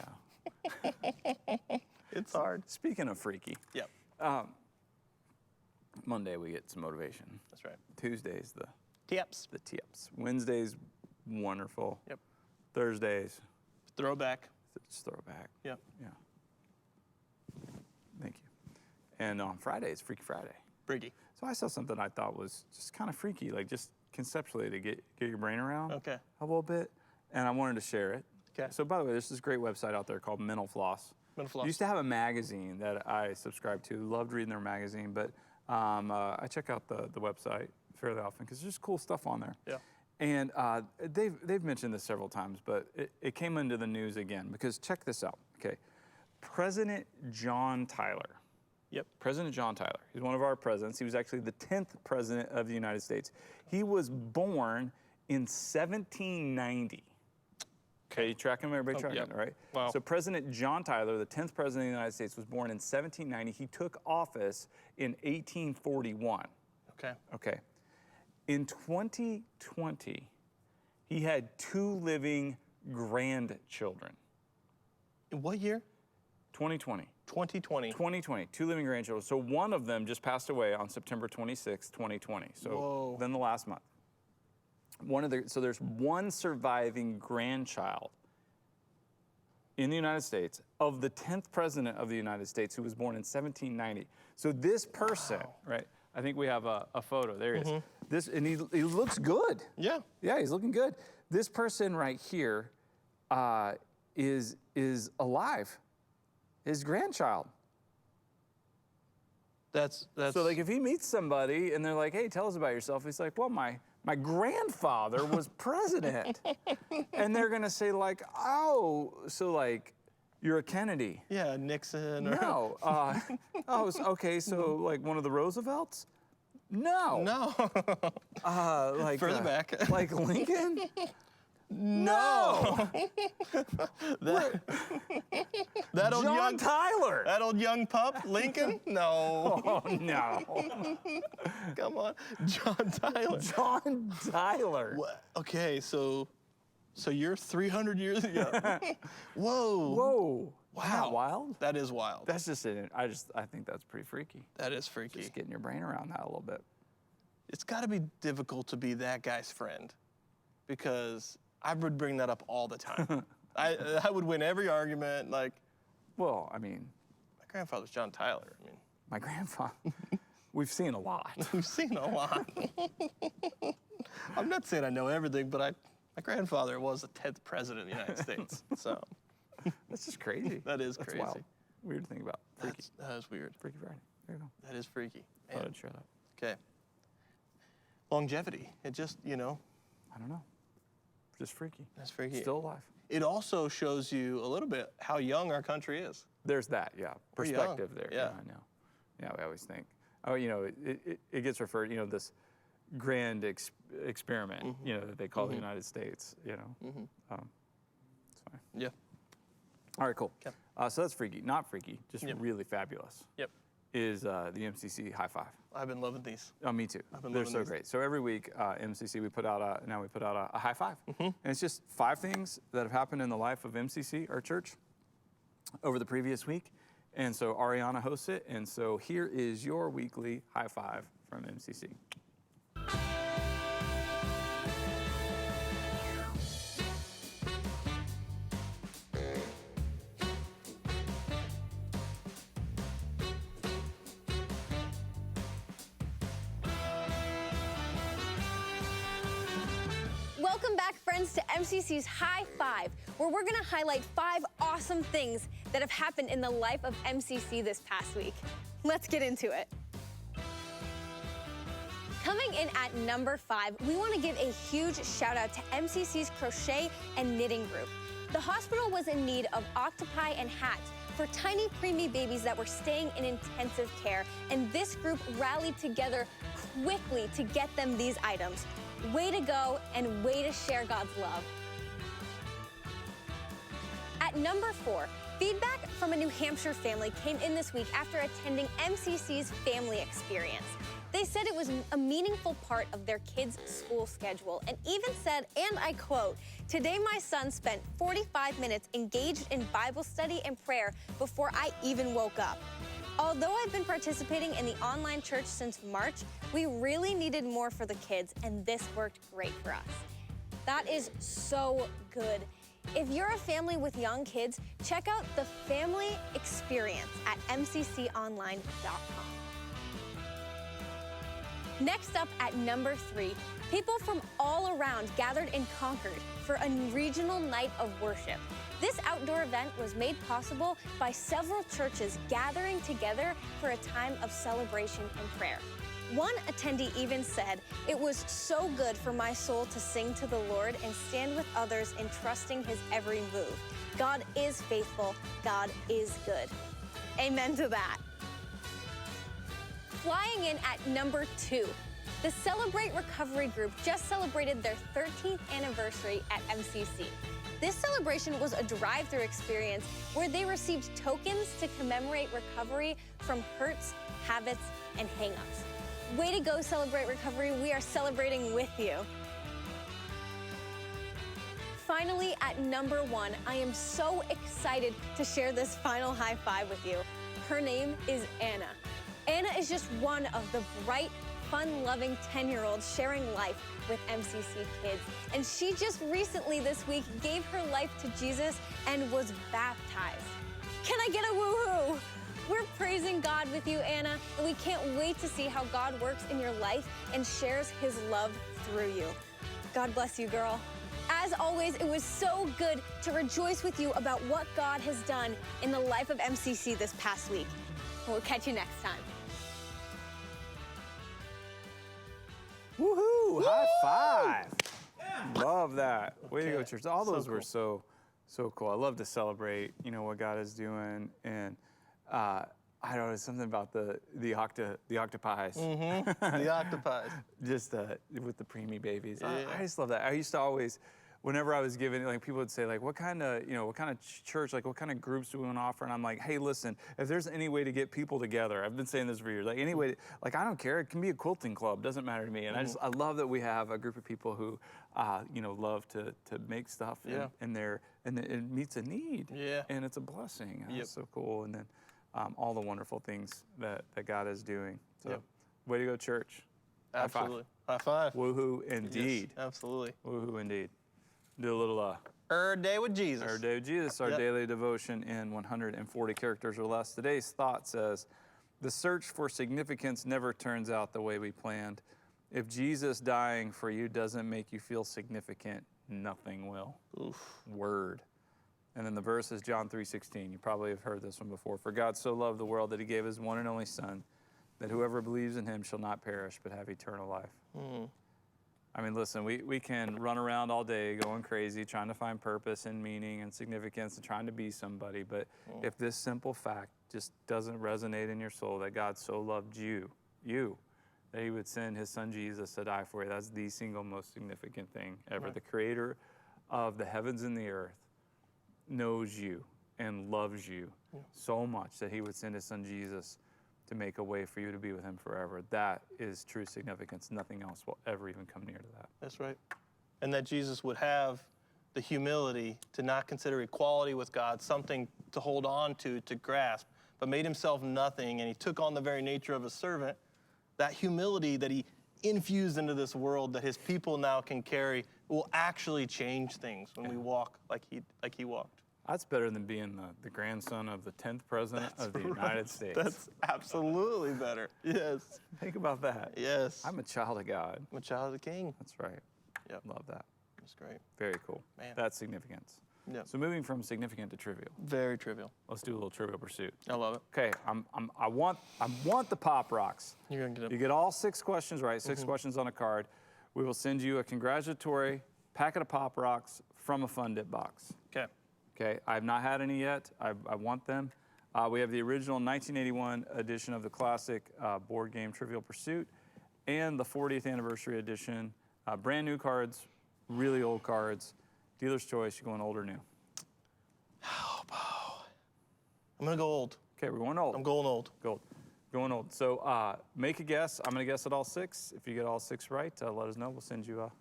S1: it's hard.
S2: Speaking of freaky.
S1: Yep.
S2: Monday we get some motivation.
S1: That's right.
S2: Tuesdays the
S1: Tips.
S2: tips. Wednesdays wonderful.
S1: Yep.
S2: Thursdays
S1: Throwback.
S2: just throw it back.
S1: Yep.
S2: Yeah. Thank you. And on Friday it's Freaky Friday.
S1: Freaky.
S2: So I saw something I thought was just kind of freaky, like just conceptually to get your brain around
S1: Okay.
S2: a little bit, and I wanted to share it.
S1: Okay.
S2: So by the way, there's this great website out there called Mental Floss.
S1: Mental Floss.
S2: Used to have a magazine that I subscribed to. Loved reading their magazine, but I check out the website fairly often because there's just cool stuff on there.
S1: Yeah.
S2: And they've mentioned this several times, but it came into the news again because check this out. Okay, President John Tyler.
S1: Yep.
S2: President John Tyler. He's one of our presidents. He was actually the 10th president of the United States. He was born in 1790. Okay, you tracking him? Everybody tracking,
S1: yep.
S2: right?
S1: Wow.
S2: So President John Tyler, the 10th president of the United States, was born in 1790. He took office in 1841.
S1: Okay.
S2: Okay. In 2020, he had 2 living grandchildren.
S1: In what year?
S2: 2020.
S1: 2020.
S2: 2020, 2 living grandchildren. So one of them just passed away on September 26, 2020. So
S1: Whoa.
S2: within the last month. So there's one surviving grandchild in the United States of the 10th president of the United States who was born in 1790. So this person, right? I think we have a photo. There he is. And he looks good.
S1: Yeah.
S2: Yeah, he's looking good. This person right here is alive. His grandchild.
S1: That's
S2: So like if he meets somebody and they're like, hey, tell us about yourself. He's like, well, my grandfather was president. And they're gonna say like, oh, so like you're a Kennedy.
S1: yeah, Nixon. Or,
S2: No. Okay, so like one of the Roosevelts? No.
S1: No.
S2: Like
S1: Further back.
S2: Like Lincoln?
S1: No. that old
S2: John
S1: young
S2: Tyler.
S1: that old young pup, Lincoln? No.
S2: Oh no.
S1: Come on. John Tyler.
S2: John Tyler.
S1: What? Okay, so you're 300 years ago. Whoa.
S2: Whoa.
S1: Wow.
S2: Isn't that wild?
S1: That is wild.
S2: That's just it. I think that's pretty freaky.
S1: That is freaky.
S2: Just getting your brain around that a little bit.
S1: It's got to be difficult to be that guy's friend because I would bring that up all the time. I would win every argument. Like,
S2: Well, I mean,
S1: my grandfather's John Tyler. I mean,
S2: my grandfather, we've seen a lot.
S1: we've seen a lot. I'm not saying I know everything, but my grandfather was the 10th president of the United States. So
S2: That's just crazy.
S1: that is
S2: That's
S1: crazy.
S2: wild. Weird to think about. Freaky.
S1: That is weird.
S2: Freaky Friday. There you go.
S1: That is freaky.
S2: Thought
S1: Man.
S2: I'd share that.
S1: Okay. Longevity. It just,
S2: I don't know. Just freaky.
S1: that's freaky.
S2: Still alive.
S1: It also shows you a little bit how young our country is.
S2: There's that, yeah.
S1: We're young.
S2: Perspective there.
S1: Yeah.
S2: I know. Yeah, we always think. Oh, it gets referred, this grand experiment, that they call the United States, It's fine.
S1: Yeah.
S2: All right, cool.
S1: Okay.
S2: So that's freaky. Not freaky, just
S1: Yep.
S2: really fabulous.
S1: Yep.
S2: Is the MCC high five.
S1: I've been loving these.
S2: Oh, me too.
S1: I've been
S2: They're
S1: loving
S2: so
S1: these.
S2: great. So every week, MCC, we put out a high five. And it's just 5 things that have happened in the life of MCC, our church, over the previous week. And so Ariana hosts it. And so here is your weekly high five from MCC.
S4: Welcome back, friends, to MCC's High Five, where we're going to highlight 5 awesome things that have happened in the life of MCC this past week. Let's get into it. Coming in at number 5, we want to give a huge shout out to MCC's Crochet and Knitting Group. The hospital was in need of octopi and hats for tiny preemie babies that were staying in intensive care, and this group rallied together quickly to get them these items. Way to go, and way to share God's love. At number 4, feedback from a New Hampshire family came in this week after attending MCC's family experience. They said it was a meaningful part of their kids' school schedule and even said, and I quote, "Today my son spent 45 minutes engaged in Bible study and prayer before I even woke up. Although I've been participating in the online church since March, we really needed more for the kids, and this worked great for us." That is so good. If you're a family with young kids, check out the family experience at mcconline.com. Next up at number 3, people from all around gathered in Concord for a regional night of worship. This outdoor event was made possible by several churches gathering together for a time of celebration and prayer. One attendee even said, "It was so good for my soul to sing to the Lord and stand with others in trusting his every move. God is faithful. God is good." Amen to that. Flying in at number 2, the Celebrate Recovery group just celebrated their 13th anniversary at MCC. This celebration was a drive-through experience where they received tokens to commemorate recovery from hurts, habits, and hang-ups. Way to go, Celebrate Recovery. We are celebrating with you. Finally, at number 1, I am so excited to share this final high five with you. Her name is Anna. Anna is just one of the bright, fun-loving 10-year-olds sharing life with MCC kids. And she just recently this week gave her life to Jesus and was baptized. Can I get a woohoo? We're praising God with you, Anna, and we can't wait to see how God works in your life and shares his love through you. God bless you, girl. As always, it was so good to rejoice with you about what God has done in the life of MCC this past week. We'll catch you next time.
S2: Woohoo! High five! Love that. Way to go, church. All those were so cool. I love to celebrate, what God is doing, and I don't know, something about the octopies.
S1: The octopies.
S2: Just with the preemie babies.
S1: Yeah.
S2: I just love that. I used to always, whenever I was giving, people would say, what kind of church, what kind of groups do we want to offer? And I'm like, hey, listen, if there's any way to get people together, I've been saying this for years, any way, I don't care. It can be a quilting club, doesn't matter to me. And I love that we have a group of people who, love to make stuff and it meets a need.
S1: Yeah.
S2: And it's a blessing. It's so cool. And then all the wonderful things that God is doing. So, way to go, church.
S1: Absolutely. High five.
S2: Woohoo indeed.
S1: Yes, absolutely.
S2: Woohoo indeed. Do a little
S1: Day with Jesus.
S2: Our Day with Jesus, our daily devotion in 140 characters or less. Today's thought says, the search for significance never turns out the way we planned. If Jesus dying for you doesn't make you feel significant, nothing will.
S1: Oof.
S2: Word. And then the verse is John 3:16. You probably have heard this one before. For God so loved the world that he gave his one and only Son, that whoever believes in him shall not perish but have eternal life. I mean, listen, we can run around all day going crazy, trying to find purpose and meaning and significance and trying to be somebody. But if this simple fact just doesn't resonate in your soul, that God so loved you, that he would send his son Jesus to die for you, that's the single most significant thing ever. Right. The creator of the heavens and the earth knows you and loves you so much that he would send his son Jesus to make a way for you to be with him forever. That is true significance. Nothing else will ever even come near to that.
S1: That's right. And that Jesus would have the humility to not consider equality with God something to hold on to grasp, but made himself nothing, and he took on the very nature of a servant. That humility that he infused into this world that his people now can carry will actually change things when we walk like he walked.
S2: That's better than being the grandson of the 10th president of the United States.
S1: That's absolutely better. Yes.
S2: Think about that.
S1: Yes.
S2: I'm a child of God.
S1: I'm a child of the King.
S2: That's right.
S1: Yep.
S2: Love that.
S1: That's great.
S2: Very cool.
S1: Man.
S2: That's significance.
S1: Yep.
S2: So moving from significant to trivial.
S1: Very trivial.
S2: Let's do a little Trivial Pursuit.
S1: I love it.
S2: Okay, I want the Pop Rocks.
S1: You're gonna get
S2: You get all 6 questions right, 6 questions on a card. We will send you a congratulatory packet of Pop Rocks from a Fun Dip box.
S1: Okay.
S2: Okay, I've not had any yet. I want them. We have the original 1981 edition of the classic board game Trivial Pursuit and the 40th anniversary edition Brand new cards, really old cards. Dealer's choice, you're going old or new?
S1: I'm gonna go old.
S2: Okay, we're going old.
S1: I'm going old.
S2: Going old. So make a guess. I'm gonna guess at all 6. If you get all 6 right, let us know. We'll send you a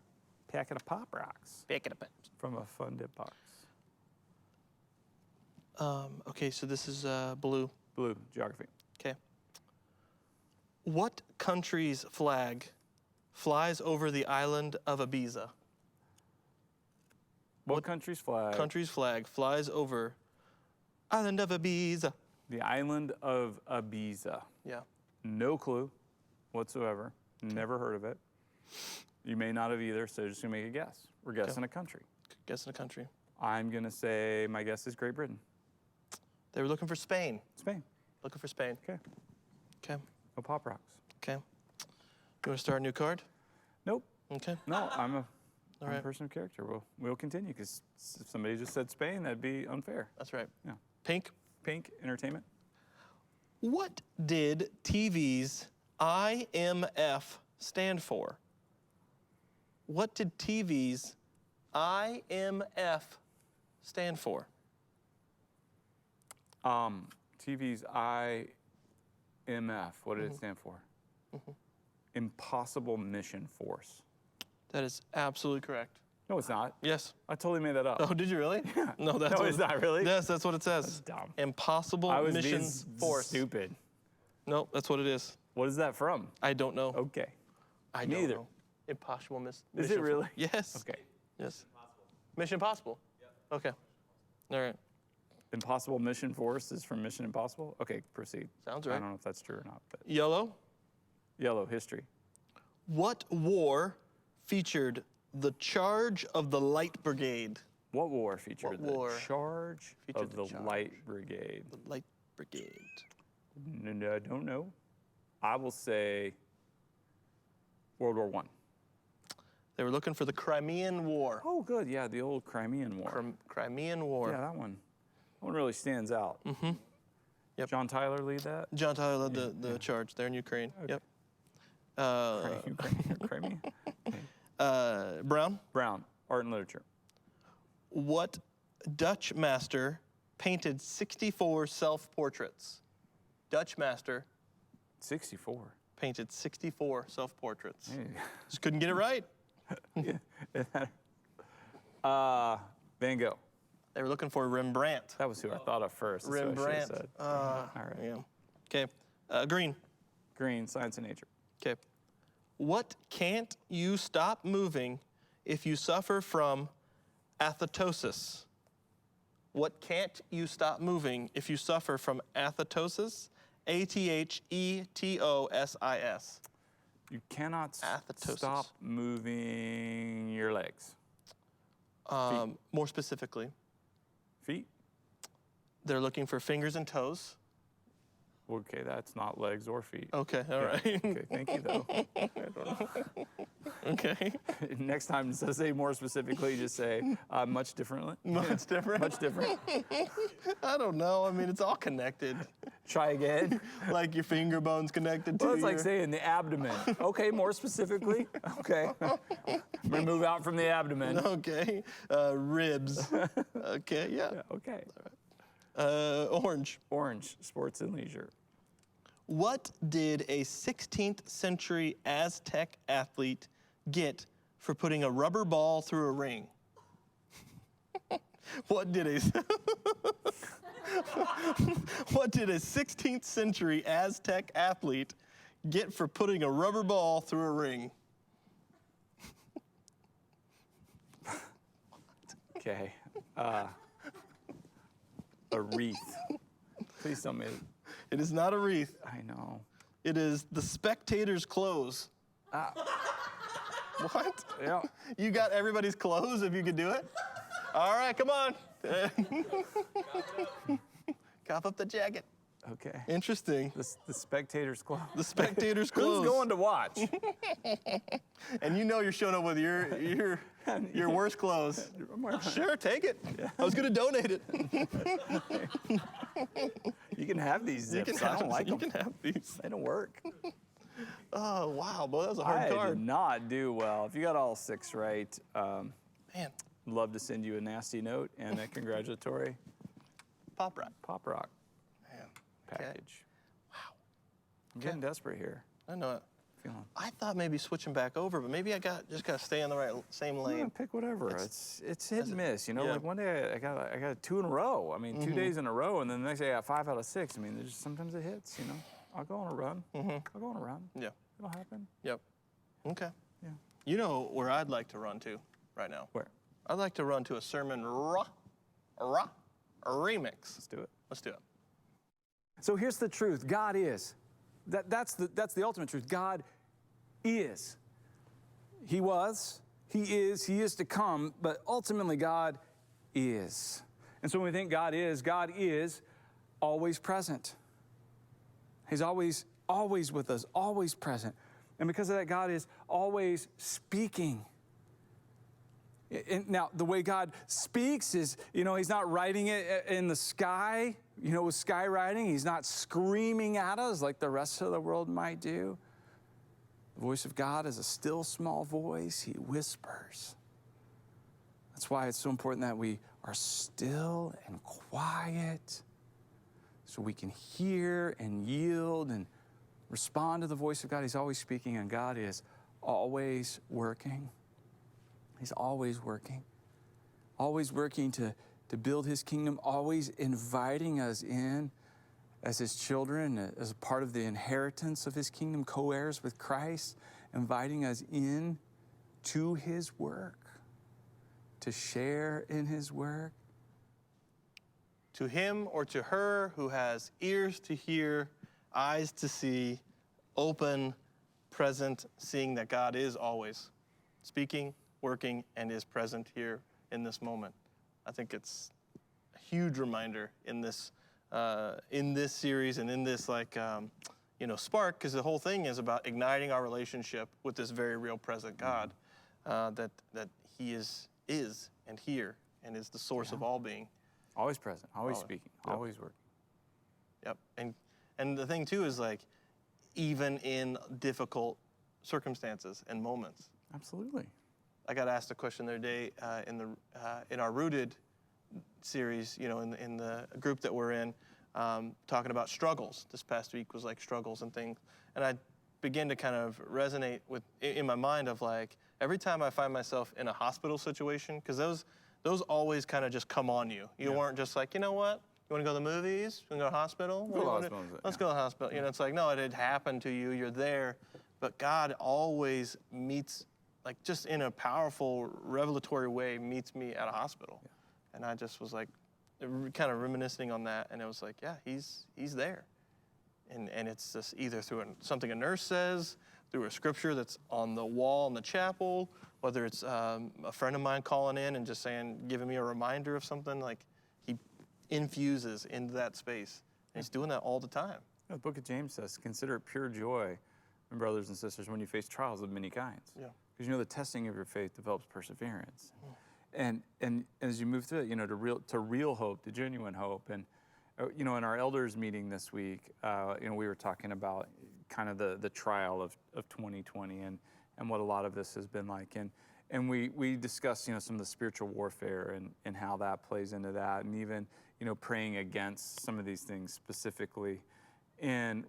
S2: packet of Pop Rocks
S1: Pick it up.
S2: from a Fun Dip box.
S1: Okay, so this is blue.
S2: Blue, geography.
S1: Okay. What country's flag flies over the island of Ibiza?
S2: What country's flag?
S1: Country's flag flies over island of Ibiza.
S2: The island of Ibiza.
S1: Yeah.
S2: No clue whatsoever. Never heard of it. You may not have either, so just gonna make a guess. We're guessing a country.
S1: Guessing a country.
S2: I'm gonna say my guess is Great Britain.
S1: They were looking for Spain.
S2: Spain.
S1: Looking for Spain.
S2: Okay.
S1: Okay.
S2: No Pop Rocks.
S1: Okay. You want to start a new card?
S2: Nope.
S1: Okay.
S2: No, I'm a
S1: right.
S2: person of character. We'll continue because if somebody just said Spain, that'd be unfair.
S1: That's right.
S2: Yeah.
S1: Pink.
S2: Pink, entertainment.
S1: What did TV's IMF stand for? What did TV's IMF stand for?
S2: TV's IMF. What did it stand for? Impossible Mission Force.
S1: That is absolutely correct.
S2: No, it's not.
S1: Yes.
S2: I totally made that up.
S1: Oh, did you really?
S2: Yeah.
S1: No, that's
S2: No,
S1: what
S2: it's not really.
S1: Yes, that's what it says.
S2: That's dumb.
S1: Impossible
S2: I was
S1: Mission
S2: being
S1: Force.
S2: stupid.
S1: No, that's what it is.
S2: What is that from?
S1: I don't know.
S2: Okay.
S1: I
S2: Me
S1: don't
S2: either.
S1: know. Impossible Mission.
S2: Is it really?
S1: Yes.
S2: Okay.
S1: Yes. Mission Impossible. Yep. Okay. All right.
S2: Impossible Mission Force is from Mission Impossible? Okay, proceed.
S1: Sounds
S2: I
S1: right.
S2: don't know if that's true or not. But
S1: Yellow.
S2: yellow, history.
S1: What war featured the charge of the Light Brigade?
S2: What war featured
S1: What war
S2: the charge
S1: featured
S2: of
S1: the
S2: the
S1: charge?
S2: Light Brigade?
S1: The Light Brigade.
S2: No, I don't know. I will say World War I.
S1: They were looking for the Crimean War.
S2: Oh, good. Yeah, the old Crimean War.
S1: Crimean War.
S2: Yeah, that one really stands out.
S1: Mm-hmm. Yep.
S2: John Tyler lead that?
S1: John Tyler led the charge there in Ukraine.
S2: Okay.
S1: Yep.
S2: Crimea?
S1: Brown.
S2: Brown, art and literature.
S1: What Dutch master painted 64 self-portraits? Dutch master
S2: 64.
S1: painted 64 self-portraits.
S2: Hey.
S1: Just couldn't get it right.
S2: Van Gogh.
S1: They were looking for Rembrandt.
S2: That was who I thought of first. That's what I should have
S1: Rembrandt.
S2: said.
S1: All
S2: right.
S1: Yeah. Okay. Green.
S2: Green, science and nature.
S1: Okay. What can't you stop moving if you suffer from athetosis? What can't you stop moving if you suffer from athetosis? A-T-H-E-T-O-S-I-S.
S2: You cannot
S1: Athetosis.
S2: stop moving your legs.
S1: More specifically,
S2: Feet?
S1: they're looking for fingers and toes.
S2: Okay, that's not legs or feet.
S1: Okay, all right.
S2: Okay, thank you though.
S1: Okay.
S2: Next time, instead of saying more specifically, just say much differently.
S1: Much different?
S2: Much different.
S1: I don't know. I mean, it's all connected.
S2: Try again.
S1: Like your finger bones connected to
S2: Well, it's
S1: your...
S2: like saying the abdomen. Okay, more specifically. Okay. I'm gonna move out from the abdomen.
S1: Okay. Ribs. Okay, yeah.
S2: Yeah, okay.
S1: Orange.
S2: Orange, sports and leisure.
S1: What did a 16th century Aztec athlete get for putting a rubber ball through a ring? What did a 16th century Aztec athlete get for putting a rubber ball through a ring?
S2: Okay. A wreath. Please tell me.
S1: It is not a wreath.
S2: I know.
S1: It is the spectator's clothes. What?
S2: Yeah.
S1: You got everybody's clothes if you could do it? All right, come on. Cough up the jacket.
S2: Okay.
S1: Interesting.
S2: The spectator's clothes.
S1: The spectator's clothes.
S2: Who's going to watch?
S1: And you know you're showing up with your worst clothes. Sure, take it. I was going to donate it.
S2: You can have these zips. I don't like them.
S1: You can have these.
S2: They don't work.
S1: Oh, wow, boy, that was a
S2: I
S1: hard
S2: did
S1: card.
S2: not do well. If you got all 6 right,
S1: Man,
S2: love to send you a nasty note and a congratulatory
S1: pop rock.
S2: pop rock
S1: Man,
S2: package.
S1: wow.
S2: I'm getting desperate here.
S1: I know it.
S2: Feeling.
S1: I thought maybe switching back over, but maybe I just got to stay in the same
S2: Yeah,
S1: lane.
S2: pick whatever. It's hit and miss. You know,
S1: yeah.
S2: like one day I got 2 in a row. I mean, 2 days in a row, and then the next day I got 5 out of 6. I mean, there's sometimes it hits. You know, I'll go on a run. I'll go on a run.
S1: Yeah.
S2: It'll happen.
S1: Yep. Okay.
S2: Yeah.
S1: You know where I'd like to run to right now?
S2: Where?
S1: I'd like to run to a sermon remix.
S2: Let's do it.
S1: Let's do it.
S2: So here's the truth. God is. That's the ultimate truth. God is. He was, he is to come, but ultimately God is. And so when we think God is always present. He's always with us, always present. And because of that, God is always speaking. And now, the way God speaks is, you know, he's not writing it in the sky, you know, with skywriting. He's not screaming at us like the rest of the world might do. The voice of God is a still, small voice. He whispers. That's why it's so important that we are still and quiet so we can hear and yield and respond to the voice of God. He's always speaking, and God is always working. He's always working to build his kingdom, always inviting us in as his children, as a part of the inheritance of his kingdom, co-heirs with Christ, inviting us in to his work, to share in his work.
S1: To him or to her who has ears to hear, eyes to see, open, present, seeing that God is always speaking, working, and is present here in this moment. I think it's a huge reminder in this series and in this spark, because the whole thing is about igniting our relationship with this very real present God, that he is and here and is the source of all being.
S2: Always present, always speaking, always working.
S1: Yep. And the thing too is, like, even in difficult circumstances and moments.
S2: Absolutely.
S1: I got asked a question the other day in our Rooted series, you know, in the group that we're in, talking about struggles. This past week was like struggles and things. And I began to kind of resonate in my mind of, like, every time I find myself in a hospital situation, because those always kind of just come on you. You weren't just like, you know what? You want to go to the movies? You want to go to the hospital? Let's go to the hospital. You know, it's like, no, it had happened to you. You're there. But God always meets, like, just in a powerful, revelatory way, meets me at a hospital. Yeah. And I just was like, kind of reminiscing on that. And it was like, yeah, he's there. And it's just either through something a nurse says, through a scripture that's on the wall in the chapel, whether it's a friend of mine calling in and just saying, giving me a reminder of something, like, he infuses into that space. And he's doing that all the time.
S2: The book of James says, consider it pure joy, my brothers and sisters, when you face trials of many kinds. Yeah. Because you know the testing of your faith develops perseverance. And as you move through it, you know, to real hope, to genuine hope. And, you know, in our elders meeting this week, you know, we were talking about kind of the trial of 2020 and what a lot of this has been like. And we discussed, you know, some of the spiritual warfare and how that plays into that, and even, you know, praying against some of these things specifically, and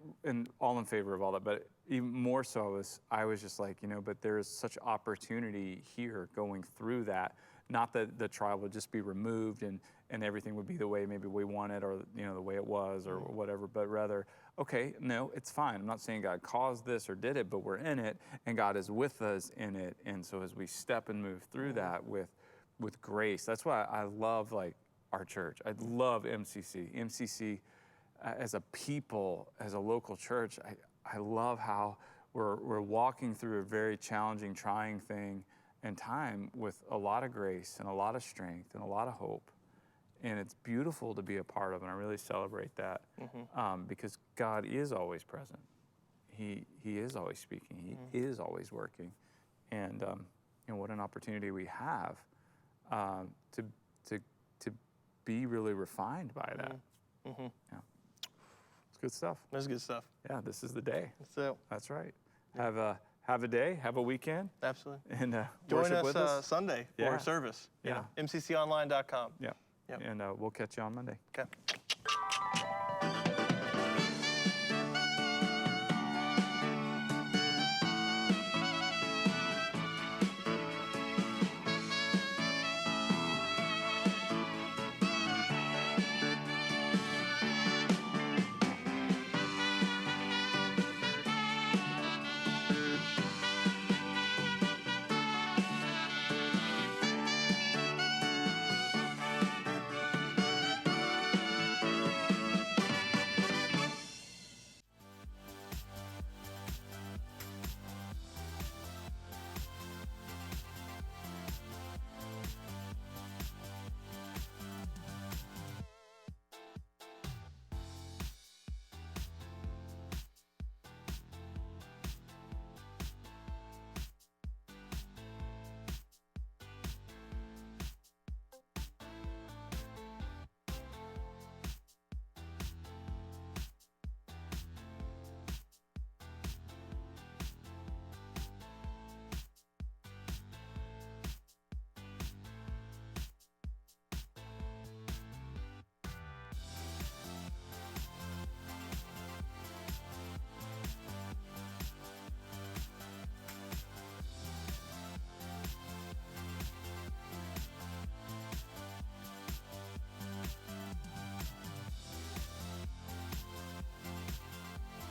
S2: all in favor of all that. But even more so, I was just like, you know, but there is such opportunity here going through that. Not that the trial would just be removed and everything would be the way maybe we want it, or, you know, the way it was, or whatever, but rather, okay, no, it's fine. I'm not saying God caused this or did it, but we're in it, and God is with us in it. And so as we step and move through that with grace, that's why I love, like, our church. I love MCC. MCC as a people, as a local church, I love how we're walking through a very challenging, trying thing and time with a lot of grace and a lot of strength and a lot of hope. And it's beautiful to be a part of, and I really celebrate that, because God is always present. He is always speaking. He is always working. And you know, what an opportunity we have to be really refined by that. Yeah. It's good stuff.
S1: That's good stuff.
S2: Yeah, this is the day.
S1: So
S2: That's right. have a day, have a weekend,
S1: Absolutely.
S2: and
S1: Join
S2: worship with
S1: us
S2: us.
S1: Sunday for
S2: Yeah.
S1: service.
S2: Yeah.
S1: MCConline.com.
S2: Yeah.
S1: Yep.
S2: And we'll catch you on Monday.
S1: Okay.